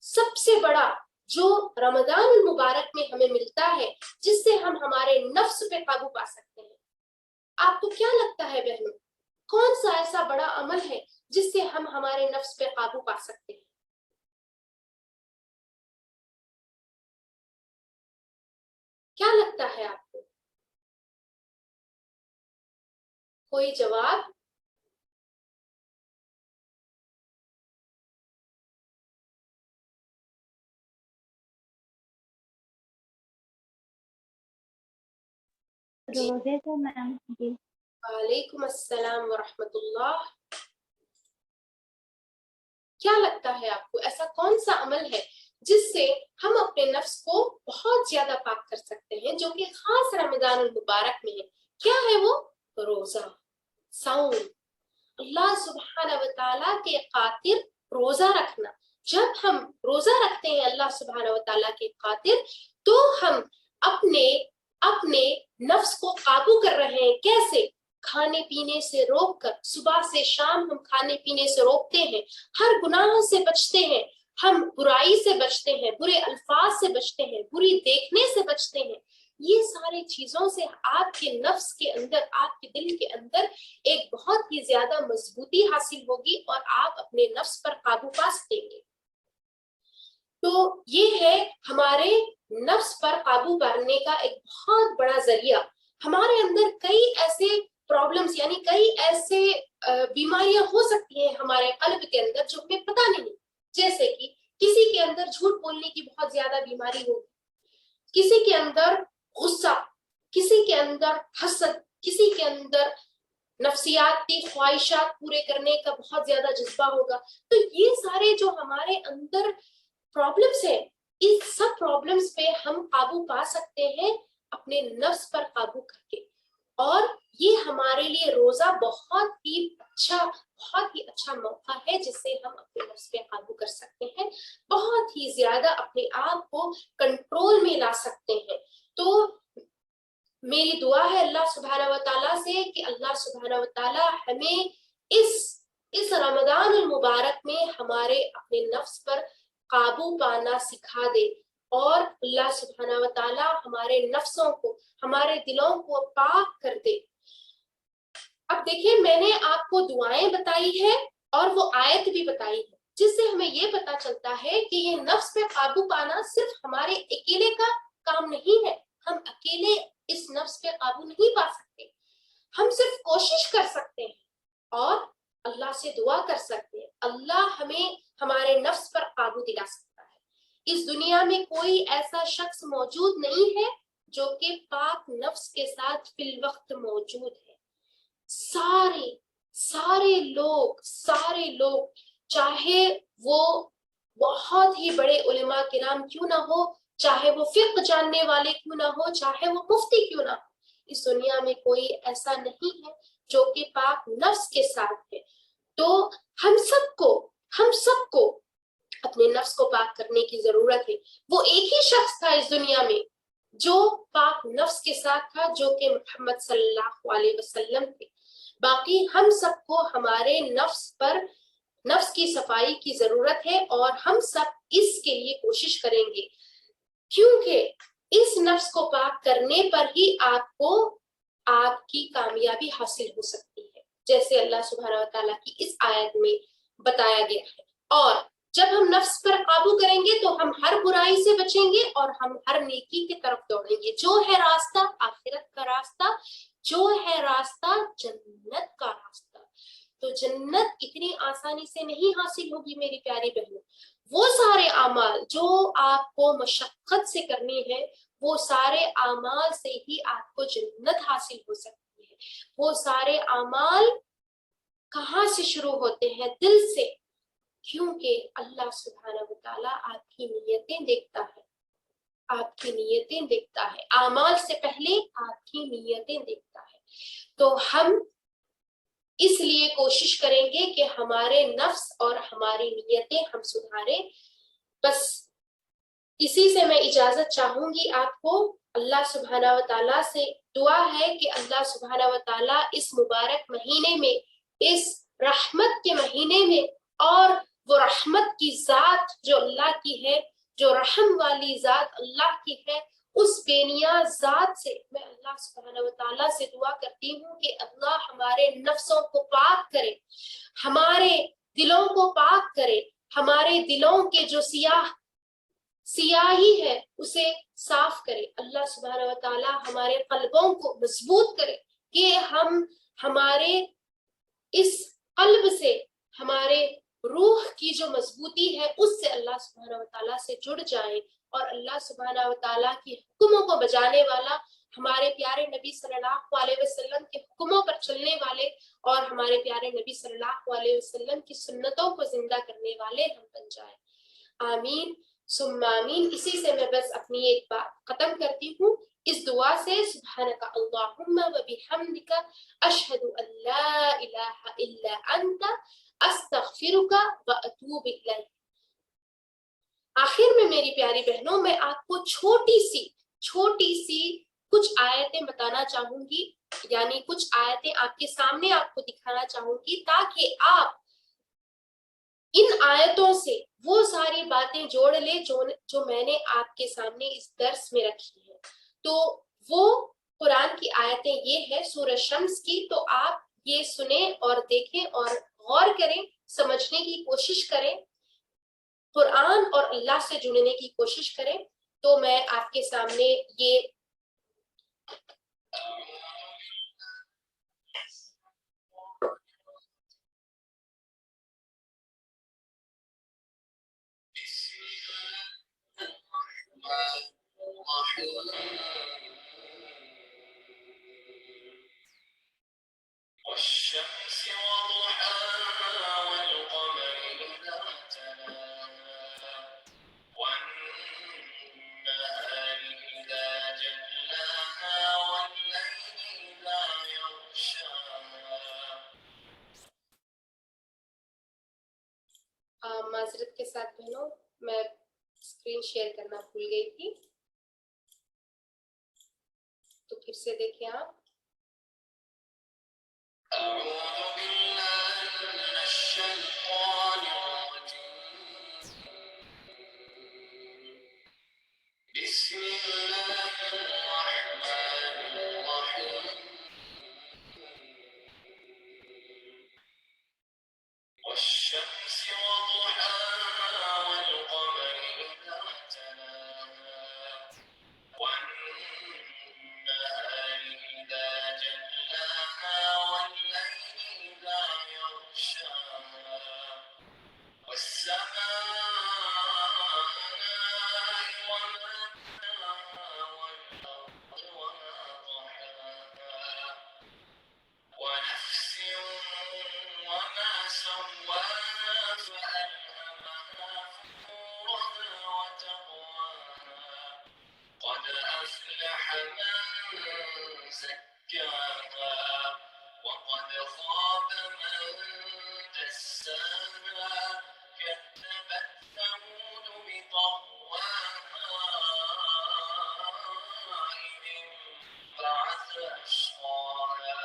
سب سے بڑا جو رمضان المبارک میں ہمیں ملتا ہے، جس سے ہم ہمارے نفس پہ قابو پا سکتے ہیں؟ آپ کو کیا لگتا ہے بہنوں، کون سا ایسا بڑا عمل ہے جس سے ہم ہمارے نفس پہ قابو پا سکتے ہیں؟ کیا لگتا ہے آپ کو؟ کوئی جواب؟ جی روزے سے میم جی وعلیکم السلام ورحمۃ اللہ. کیا لگتا ہے آپ کو ایسا کون سا عمل ہے جس سے ہم اپنے نفس کو بہت زیادہ پاک کر سکتے ہیں، جو کہ خاص رمضان المبارک میں ہے؟ کیا ہے وہ؟ روزہ، صوم. اللہ سبحانہ و تعالیٰ کے خاطر روزہ رکھنا. جب ہم روزہ رکھتے ہیں اللہ سبحانہ و تعالیٰ کے خاطر، تو ہم اپنے نفس کو قابو کر رہے ہیں. کیسے؟ کھانے پینے سے روک کر. صبح سے شام ہم کھانے پینے سے روکتے ہیں، ہر گناہ سے بچتے ہیں، ہم برائی سے بچتے ہیں، برے الفاظ سے بچتے ہیں، بری دیکھنے سے بچتے ہیں. یہ ساری چیزوں سے آپ کے نفس کے اندر، آپ کے دل کے اندر ایک بہت ہی زیادہ مضبوطی حاصل ہوگی اور آپ اپنے نفس پر قابو پا سکیں گے. تو یہ ہے ہمارے نفس پر قابو پانے کا ایک بہت بڑا ذریعہ. ہمارے اندر کئی ایسے پرابلمز، یعنی کئی ایسے بیماریاں ہو سکتی ہیں ہمارے قلب کے اندر جو ہمیں پتہ نہیں. جیسے کہ کسی کے اندر جھوٹ بولنے کی بہت زیادہ بیماری ہوگی، کسی کے اندر غصہ، کسی کے اندر حسد، کسی کے اندر نفسیاتی خواہشات پورے کرنے کا بہت زیادہ جذبہ ہوگا. تو یہ سارے جو ہمارے اندر پرابلمس ہیں، اس سب پرابلمس پہ ہم قابو پا سکتے ہیں اپنے نفس پر قابو کر کے. اور یہ ہمارے لیے روزہ بہت ہی اچھا موقع ہے جس سے ہم اپنے نفس پہ قابو کر سکتے ہیں، بہت ہی زیادہ اپنے آپ کو کنٹرول میں لا سکتے ہیں. تو میری دعا ہے اللہ سبحانہ و تعالیٰ سے کہ اللہ سبحانہ و تعالیٰ ہمیں اس رمضان المبارک میں ہمارے اپنے نفس پر قابو پانا سکھا دے، اور اللہ سبحانہ و تعالیٰ ہمارے نفسوں کو، ہمارے دلوں کو پاک کر دے. اب دیکھیں، میں نے آپ کو دعائیں بتائی ہے اور وہ آیت بھی بتائی ہے، جس سے ہمیں یہ پتا چلتا ہے کہ یہ نفس پہ قابو پانا صرف ہمارے اکیلے کا کام نہیں ہے. ہم اکیلے اس نفس پہ قابو نہیں پا سکتے. ہم صرف کوشش کر سکتے ہیں اور اللہ سے دعا کر سکتے ہیں. اللہ ہمیں ہمارے نفس پر قابو دلا سکتا ہے. اس دنیا میں کوئی ایسا شخص موجود نہیں ہے جو کہ پاک نفس کے ساتھ فی الوقت موجود ہے. سارے لوگ چاہے وہ بہت ہی بڑے علماء کرام کیوں نہ ہو، چاہے وہ فقہ جاننے والے کیوں نہ ہو، چاہے وہ مفتی کیوں نہ ہو، اس دنیا میں کوئی ایسا نہیں ہے جو کہ پاک نفس کے ساتھ ہے. تو ہم سب کو اپنے نفس کو پاک کرنے کی ضرورت ہے. وہ ایک ہی شخص تھا اس دنیا میں جو پاک نفس کے ساتھ تھا، جو کہ محمد صلی اللہ علیہ وسلم تھے. باقی ہم سب کو ہمارے نفس کی صفائی کی ضرورت ہے، اور ہم سب اس کے لیے کوشش کریں گے، کیونکہ اس نفس کو پاک کرنے پر ہی آپ کی کامیابی حاصل ہو سکتی ہے، جیسے اللہ سبحانہ و تعالیٰ کی اس آیت میں بتایا گیا ہے. اور جب ہم نفس پر قابو کریں گے تو ہم ہر برائی سے بچیں گے اور ہم ہر نیکی کی طرف دوڑیں گے. جو ہے راستہ آخرت کا راستہ، جو ہے راستہ جنت کا راستہ. تو جنت اتنی آسانی سے نہیں حاصل ہوگی میری پیاری بہنوں. وہ سارے اعمال جو آپ کو مشقت سے کرنی ہے، وہ سارے اعمال سے ہی آپ کو جنت حاصل ہو سکتی ہے. وہ سارے اعمال کہاں سے شروع ہوتے ہیں؟ دل سے، کیونکہ اللہ سبحانہ و تعالیٰ آپ کی نیتیں دیکھتا ہے. اعمال سے پہلے آپ کی نیتیں دیکھتا ہے. تو ہم اس لیے کوشش کریں گے کہ ہمارے نفس اور ہماری نیتیں ہم سدھاریں. بس اسی سے میں اجازت چاہوں گی آپ کو. اللہ سبحانہ و تعالیٰ سے دعا ہے کہ اللہ سبحانہ و تعالیٰ اس مبارک مہینے میں، اس رحمت کے مہینے میں، اور وہ رحمت کی ذات جو اللہ کی ہے، جو رحم والی ذات اللہ کی ہے، اس بے نیاز ذات سے میں اللہ سبحانہ و تعالیٰ سے دعا کرتی ہوں کہ اللہ ہمارے نفسوں کو پاک کرے، ہمارے دلوں کو پاک کرے، ہمارے دلوں کے جو سیاہ سیاہی ہے اسے صاف کرے. اللہ سبحانہ و تعالی ہمارے قلبوں کو مضبوط کرے کہ ہم ہمارے اس قلب سے، ہمارے روح کی جو مضبوطی ہے اس سے اللہ سبحانہ و تعالیٰ سے جڑ جائیں، اور اللہ سبحانہ و تعالیٰ کی حکموں کو بجانے والا، ہمارے پیارے نبی صلی اللہ علیہ وسلم کے حکموں پر چلنے والے، اور ہمارے پیارے نبی صلی اللہ علیہ وسلم کی سنتوں کو زندہ کرنے والے ہم بن جائیں. آمین ثم آمین. اسی سے میں بس اپنی ایک بات ختم کرتی ہوں اس دعا سے. سبحانک اللہم و بحمدک اشہد ان لا الہ الا انت استغفرک و اتوب الیک. آخر میں میری پیاری بہنوں، میں آپ کو چھوٹی سی کچھ آیتیں بتانا چاہوں گی، یعنی کچھ آیتیں آپ کے سامنے آپ کو دکھانا چاہوں گی تاکہ آپ ان آیتوں سے وہ ساری باتیں جوڑ لیں جو میں نے آپ کے سامنے اس درس میں رکھی ہیں. تو وہ قرآن کی آیتیں یہ ہے سورہ شمس کی. تو آپ یہ سنیں اور دیکھیں اور غور کریں، سمجھنے کی کوشش کریں، قرآن اور اللہ سے جڑنے کی کوشش کریں. تو میں آپ کے سامنے یہ والشمس وضحاها والقمر إذا تلاها والنهار إذا جلاها والليل إذا يغشاها. معذرت کے ساتھ بہنوں، میں اسکرین شیئر کرنا بھول گئی تھی، تو پھر سے دیکھیں آپ. أعوذ بالله من الشيطان الرجيم. بسم الله الرحمن الرحيم. والشمس وضحاها والقمر إذا تلاها والنهار إذا جلاها والليل إذا يغشاها والسماء وما بناها والأرض وما طحاها ونفس وما سواها فألهمها فجورها وتقواها قد أفلح من زكاها وقد خاب من دساها كذبت ثمود بطغواها إذ انبعث أشقاها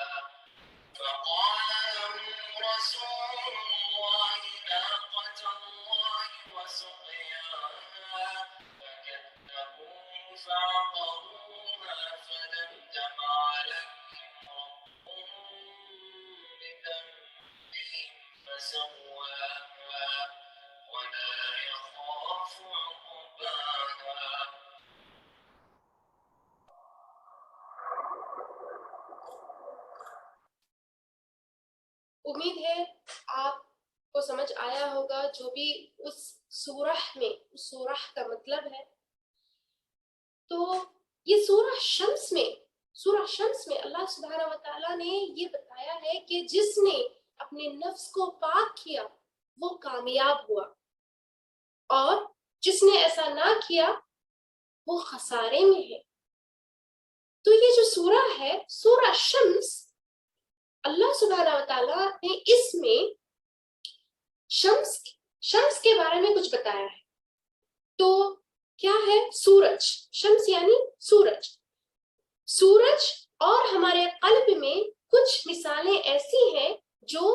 فقال لهم رسول الله ناقة الله وسقياها فكذبوه فعقروها فدمدم عليهم ربهم بذنبهم فسواها ولا يخاف عقباها. امید ہے آپ کو سمجھ آیا ہوگا جو بھی اس سورہ کا مطلب ہے. تو یہ سورہ شمس میں اللہ سبحانہ و تعالیٰ نے یہ بتایا ہے کہ جس نے اپنے نفس کو پاک کیا وہ کامیاب ہوا، اور جس نے ایسا نہ کیا وہ خسارے میں ہے. تو یہ جو سورہ ہے سورہ شمس، اللہ سبحانہ و تعالیٰ نے اس میں شمس کے بارے میں کچھ بتایا ہے. تو کیا ہے سورج؟ شمس یعنی سورج اور ہمارے قلب میں کچھ مثالیں ایسی ہیں جو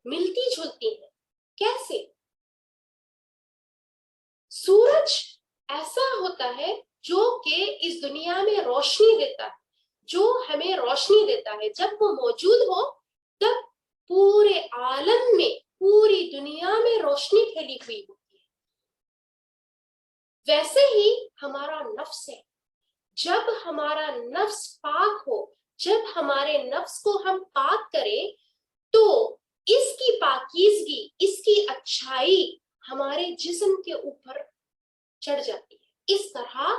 ملتی جلتی ہیں. کیسے؟ سورج ایسا ہوتا ہے جو کہ اس دنیا میں روشنی دیتا ہے، جو ہمیں روشنی دیتا ہے. جب وہ موجود ہو تب پورے عالم میں، پوری دنیا میں روشنی پھیلی ہوئی ہوتی ہے. ویسے ہی ہمارا نفس ہے. جب ہمارا نفس پاک ہو, جب ہمارے نفس کو ہم پاک کریں تو اس کی پاکیزگی, اس کی اچھائی ہمارے جسم کے اوپر چڑھ جاتی ہے, اس طرح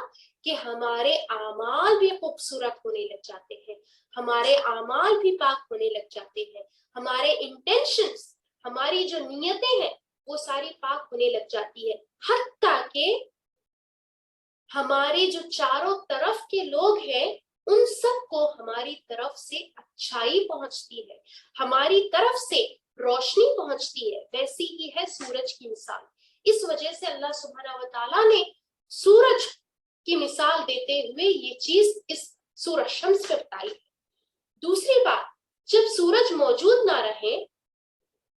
کہ ہمارے اعمال بھی خوبصورت ہونے لگ جاتے ہیں, ہمارے اعمال بھی پاک ہونے لگ جاتے ہیں, ہمارے انٹینشنز, ہماری جو نیتیں ہیں وہ ساری پاک ہونے لگ جاتی ہے, حتیٰ کہ ہمارے جو چاروں طرف کے لوگ ہیں ان سب کو ہماری طرف سے اچھائی پہنچتی ہے, ہماری طرف سے روشنی پہنچتی ہے. ویسی ہی ہے سورج کی مثال. اس وجہ سے اللہ سبحانہ و تعالیٰ نے سورج کی مثال دیتے ہوئے یہ چیز اس سورہ شمس میں بتائی ہے. دوسری بات, جب سورج موجود نہ رہے,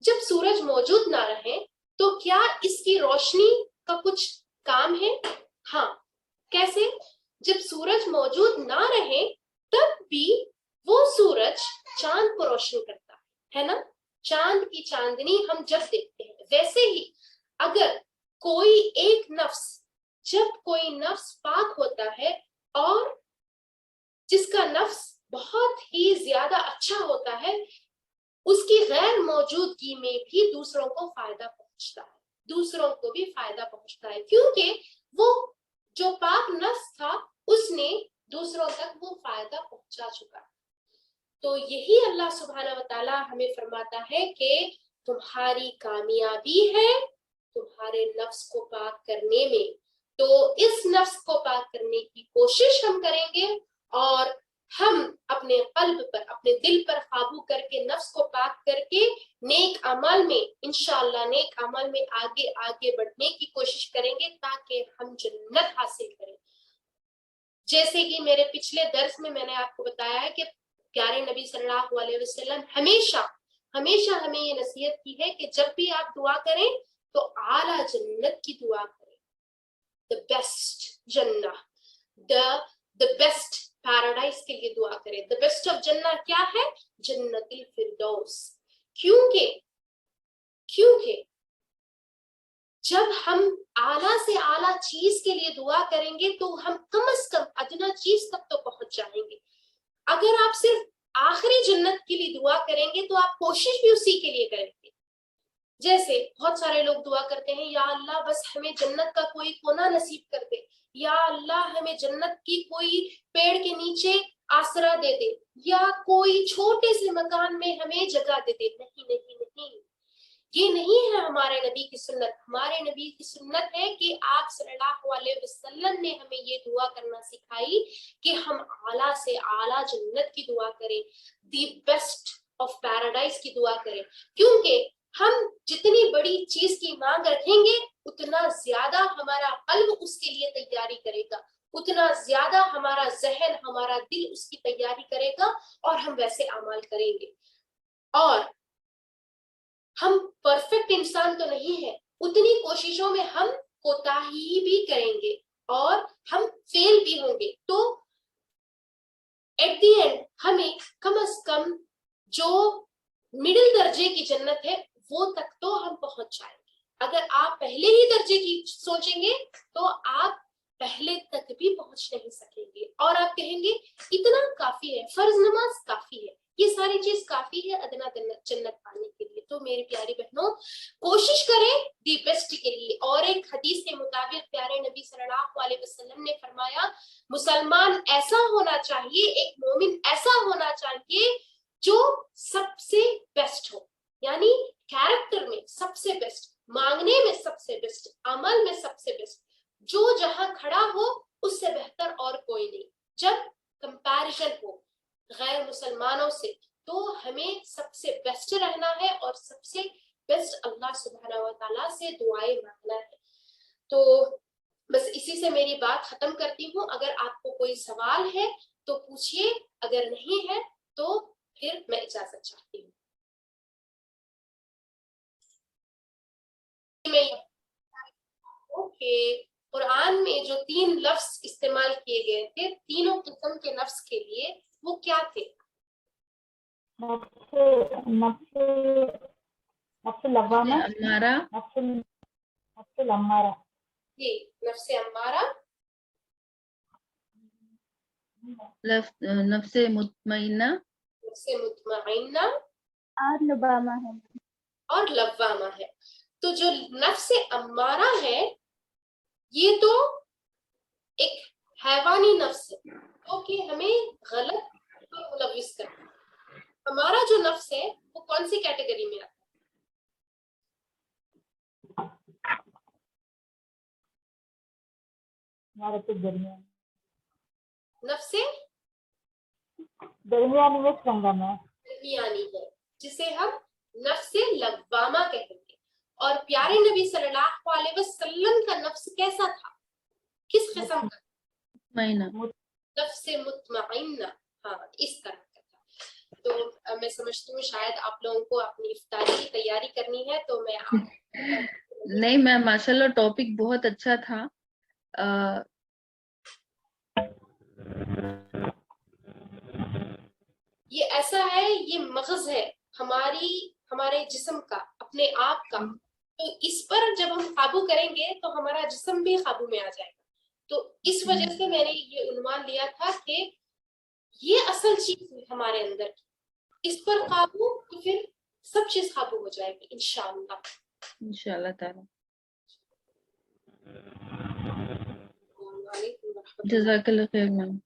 جب سورج موجود نہ رہے تو کیا اس کی روشنی کا کچھ کام ہے؟ ہاں. کیسے؟ جب سورج موجود نہ رہے تب بھی وہ سورج چاند کو روشن کرتا ہے نا, چاند کی چاندنی ہم جب دیکھتے ہیں. ویسے ہی اگر کوئی ایک نفس, جب کوئی نفس پاک ہوتا ہے اور جس کا نفس بہت ہی زیادہ اچھا ہوتا ہے, اس کی غیر موجودگی میں بھی دوسروں کو فائدہ پہنچتا ہے, دوسروں کو بھی فائدہ پہنچتا ہے, کیونکہ وہ جو پاک نفس تھا اس نے دوسروں تک وہ فائدہ پہنچا چکا. تو یہی اللہ سبحانہ و تعالیٰ ہمیں فرماتا ہے کہ تمہاری کامیابی ہے تمہارے نفس کو پاک کرنے میں. تو اس نفس کو پاک کرنے کی کوشش ہم کریں گے اور ہم اپنے قلب پر, اپنے دل پر قابو کر کے نفس کو پاک کر کے نیک عمل میں انشاءاللہ نیک عمل میں آگے آگے بڑھنے کی کوشش کریں گے تاکہ ہم جنت حاصل کریں. جیسے کہ میرے پچھلے درس میں نے آپ کو بتایا ہے کہ پیارے نبی صلی اللہ علیہ وسلم ہمیشہ ہمیں یہ نصیحت کی ہے کہ جب بھی آپ دعا کریں تو اعلیٰ جنت کی دعا کریں, the best جنہ, the best پیراڈائز کے لیے دعا کریں. the best of جنہ کیا ہے؟ جنت الفردوس. کیونکہ جب ہم اعلیٰ سے اعلیٰ چیز کے لیے دعا کریں گے تو ہم کم از کم ادنا چیز تک تو پہنچ جائیں گے. اگر آپ صرف آخری جنت کے لیے دعا کریں گے تو آپ کوشش بھی اسی کے لیے کریں گے. جیسے بہت سارے لوگ دعا کرتے ہیں, یا اللہ بس ہمیں جنت کا کوئی کونا نصیب کر دے, یا اللہ ہمیں جنت کی کوئی پیڑ کے نیچے آسرا دے دے, یا کوئی چھوٹے سے مکان میں ہمیں جگہ دے دے. نہیں نہیں نہیں, یہ نہیں ہے ہمارے نبی کی سنت. ہمارے نبی کی سنت ہے کہ آپ صلی اللہ علیہ وسلم نے ہمیں یہ دعا کرنا سکھائی کہ ہم اعلیٰ سے اعلیٰ جنت کی دعا کریں, دی بیسٹ آف پیراڈائز کی دعا کریں. کیونکہ ہم جتنی بڑی چیز کی مانگ رکھیں گے اتنا زیادہ ہمارا قلب اس کے لیے تیاری کرے گا, اتنا زیادہ ہمارا ذہن, ہمارا دل اس کی تیاری کرے گا اور ہم ویسے اعمال کریں گے. اور ہم پرفیکٹ انسان تو نہیں ہے, اتنی کوششوں میں ہم کوتاہی بھی کریں گے اور ہم فیل بھی ہوں گے. تو ایٹ دی اینڈ ہمیں کم از کم جو مڈل درجے کی جنت ہے وہ تک تو ہم پہنچ جائیں گے. اگر آپ پہلے ہی درجے کی سوچیں گے تو آپ پہلے تک بھی پہنچ نہیں سکیں گے اور آپ کہیں گے اتنا کافی ہے, فرض نماز کافی ہے, یہ ساری چیز کافی ہے ادنا جنت پانے کے لیے. تو میری پیاری بہنوں کوشش کریں دی بیسٹ کے لیے. اور ایک حدیث کے مطابق پیارے نبی صلی اللہ علیہ وسلم نے فرمایا مسلمان ایسا ہونا چاہیے, ایک مومن ایسا ہونا چاہیے جو سب سے بیسٹ ہو, یعنی کیریکٹر میں سب سے بیسٹ, مانگنے میں سب سے بیسٹ, عمل میں سب سے بیسٹ, جو جہاں کھڑا ہو اس سے بہتر اور کوئی نہیں. جب کمپیریزن ہو غیر مسلمانوں سے تو ہمیں سب سے بیسٹ رہنا ہے اور سب سے بیسٹ اللہ سبحانہ و تعالیٰ سے دعائیں مانگنا ہے. تو بس اسی سے میری بات ختم کرتی ہوں. اگر آپ کو کوئی سوال ہے تو پوچھیے, اگر نہیں ہے تو پھر میں اجازت چاہتی ہوں. اوکے, قرآن میں جو 3 لفظ استعمال کیے گئے تھے تینوں قسم کے نفس کے لیے وہ کیا تھے؟ نفس لوامہ, ہمارا نفس الامارہ. یہ نفس امارہ، نفس مطمئنہ نفس مطمئنہ اور لبامہ ہے. اور لوامہ ہے. تو جو نفس امارہ ہے یہ تو ایک حیوانی نفس ہے جو کہ ہمیں غلط پر ملوث کرتا ہے. ہمارا جو نفس ہے وہ کون سی کیٹیگری میں آتا ہمارا تو درمیان ہے؟ نفس درمیانی میں سنگم ہے. درمیانی ہے جسے ہم نفس لوامہ کہتے ہیں. اور پیارے نبی صلی اللہ علیہ وسلم کا نفس کیسا تھا؟ کس قسم کا؟ مطمئنہ. نفس مطمئنہ. ہاں اس طرح کا تھا. تو میں سمجھتی ہوں شاید آپ لوگوں کو اپنی افطاری کی تیاری کرنی ہے تو میں نہیں میم ماشاء اللہ ٹاپک بہت اچھا تھا. یہ ایسا ہے، یہ مغز ہے ہمارے جسم کا، اپنے آپ کا. تو اس پر جب ہم قابو کریں گے تو ہمارا جسم بھی قابو میں آ جائے گا. تو اس وجہ سے میں نے یہ عنوان لیا تھا کہ یہ اصل چیز ہے ہمارے اندر کی، اس پر قابو تو پھر سب چیز قابو ہو جائے گی انشاءاللہ. انشاءاللہ تعالی. السلام علیکم ورحمۃ اللہ. جزاک اللہ خیر میم.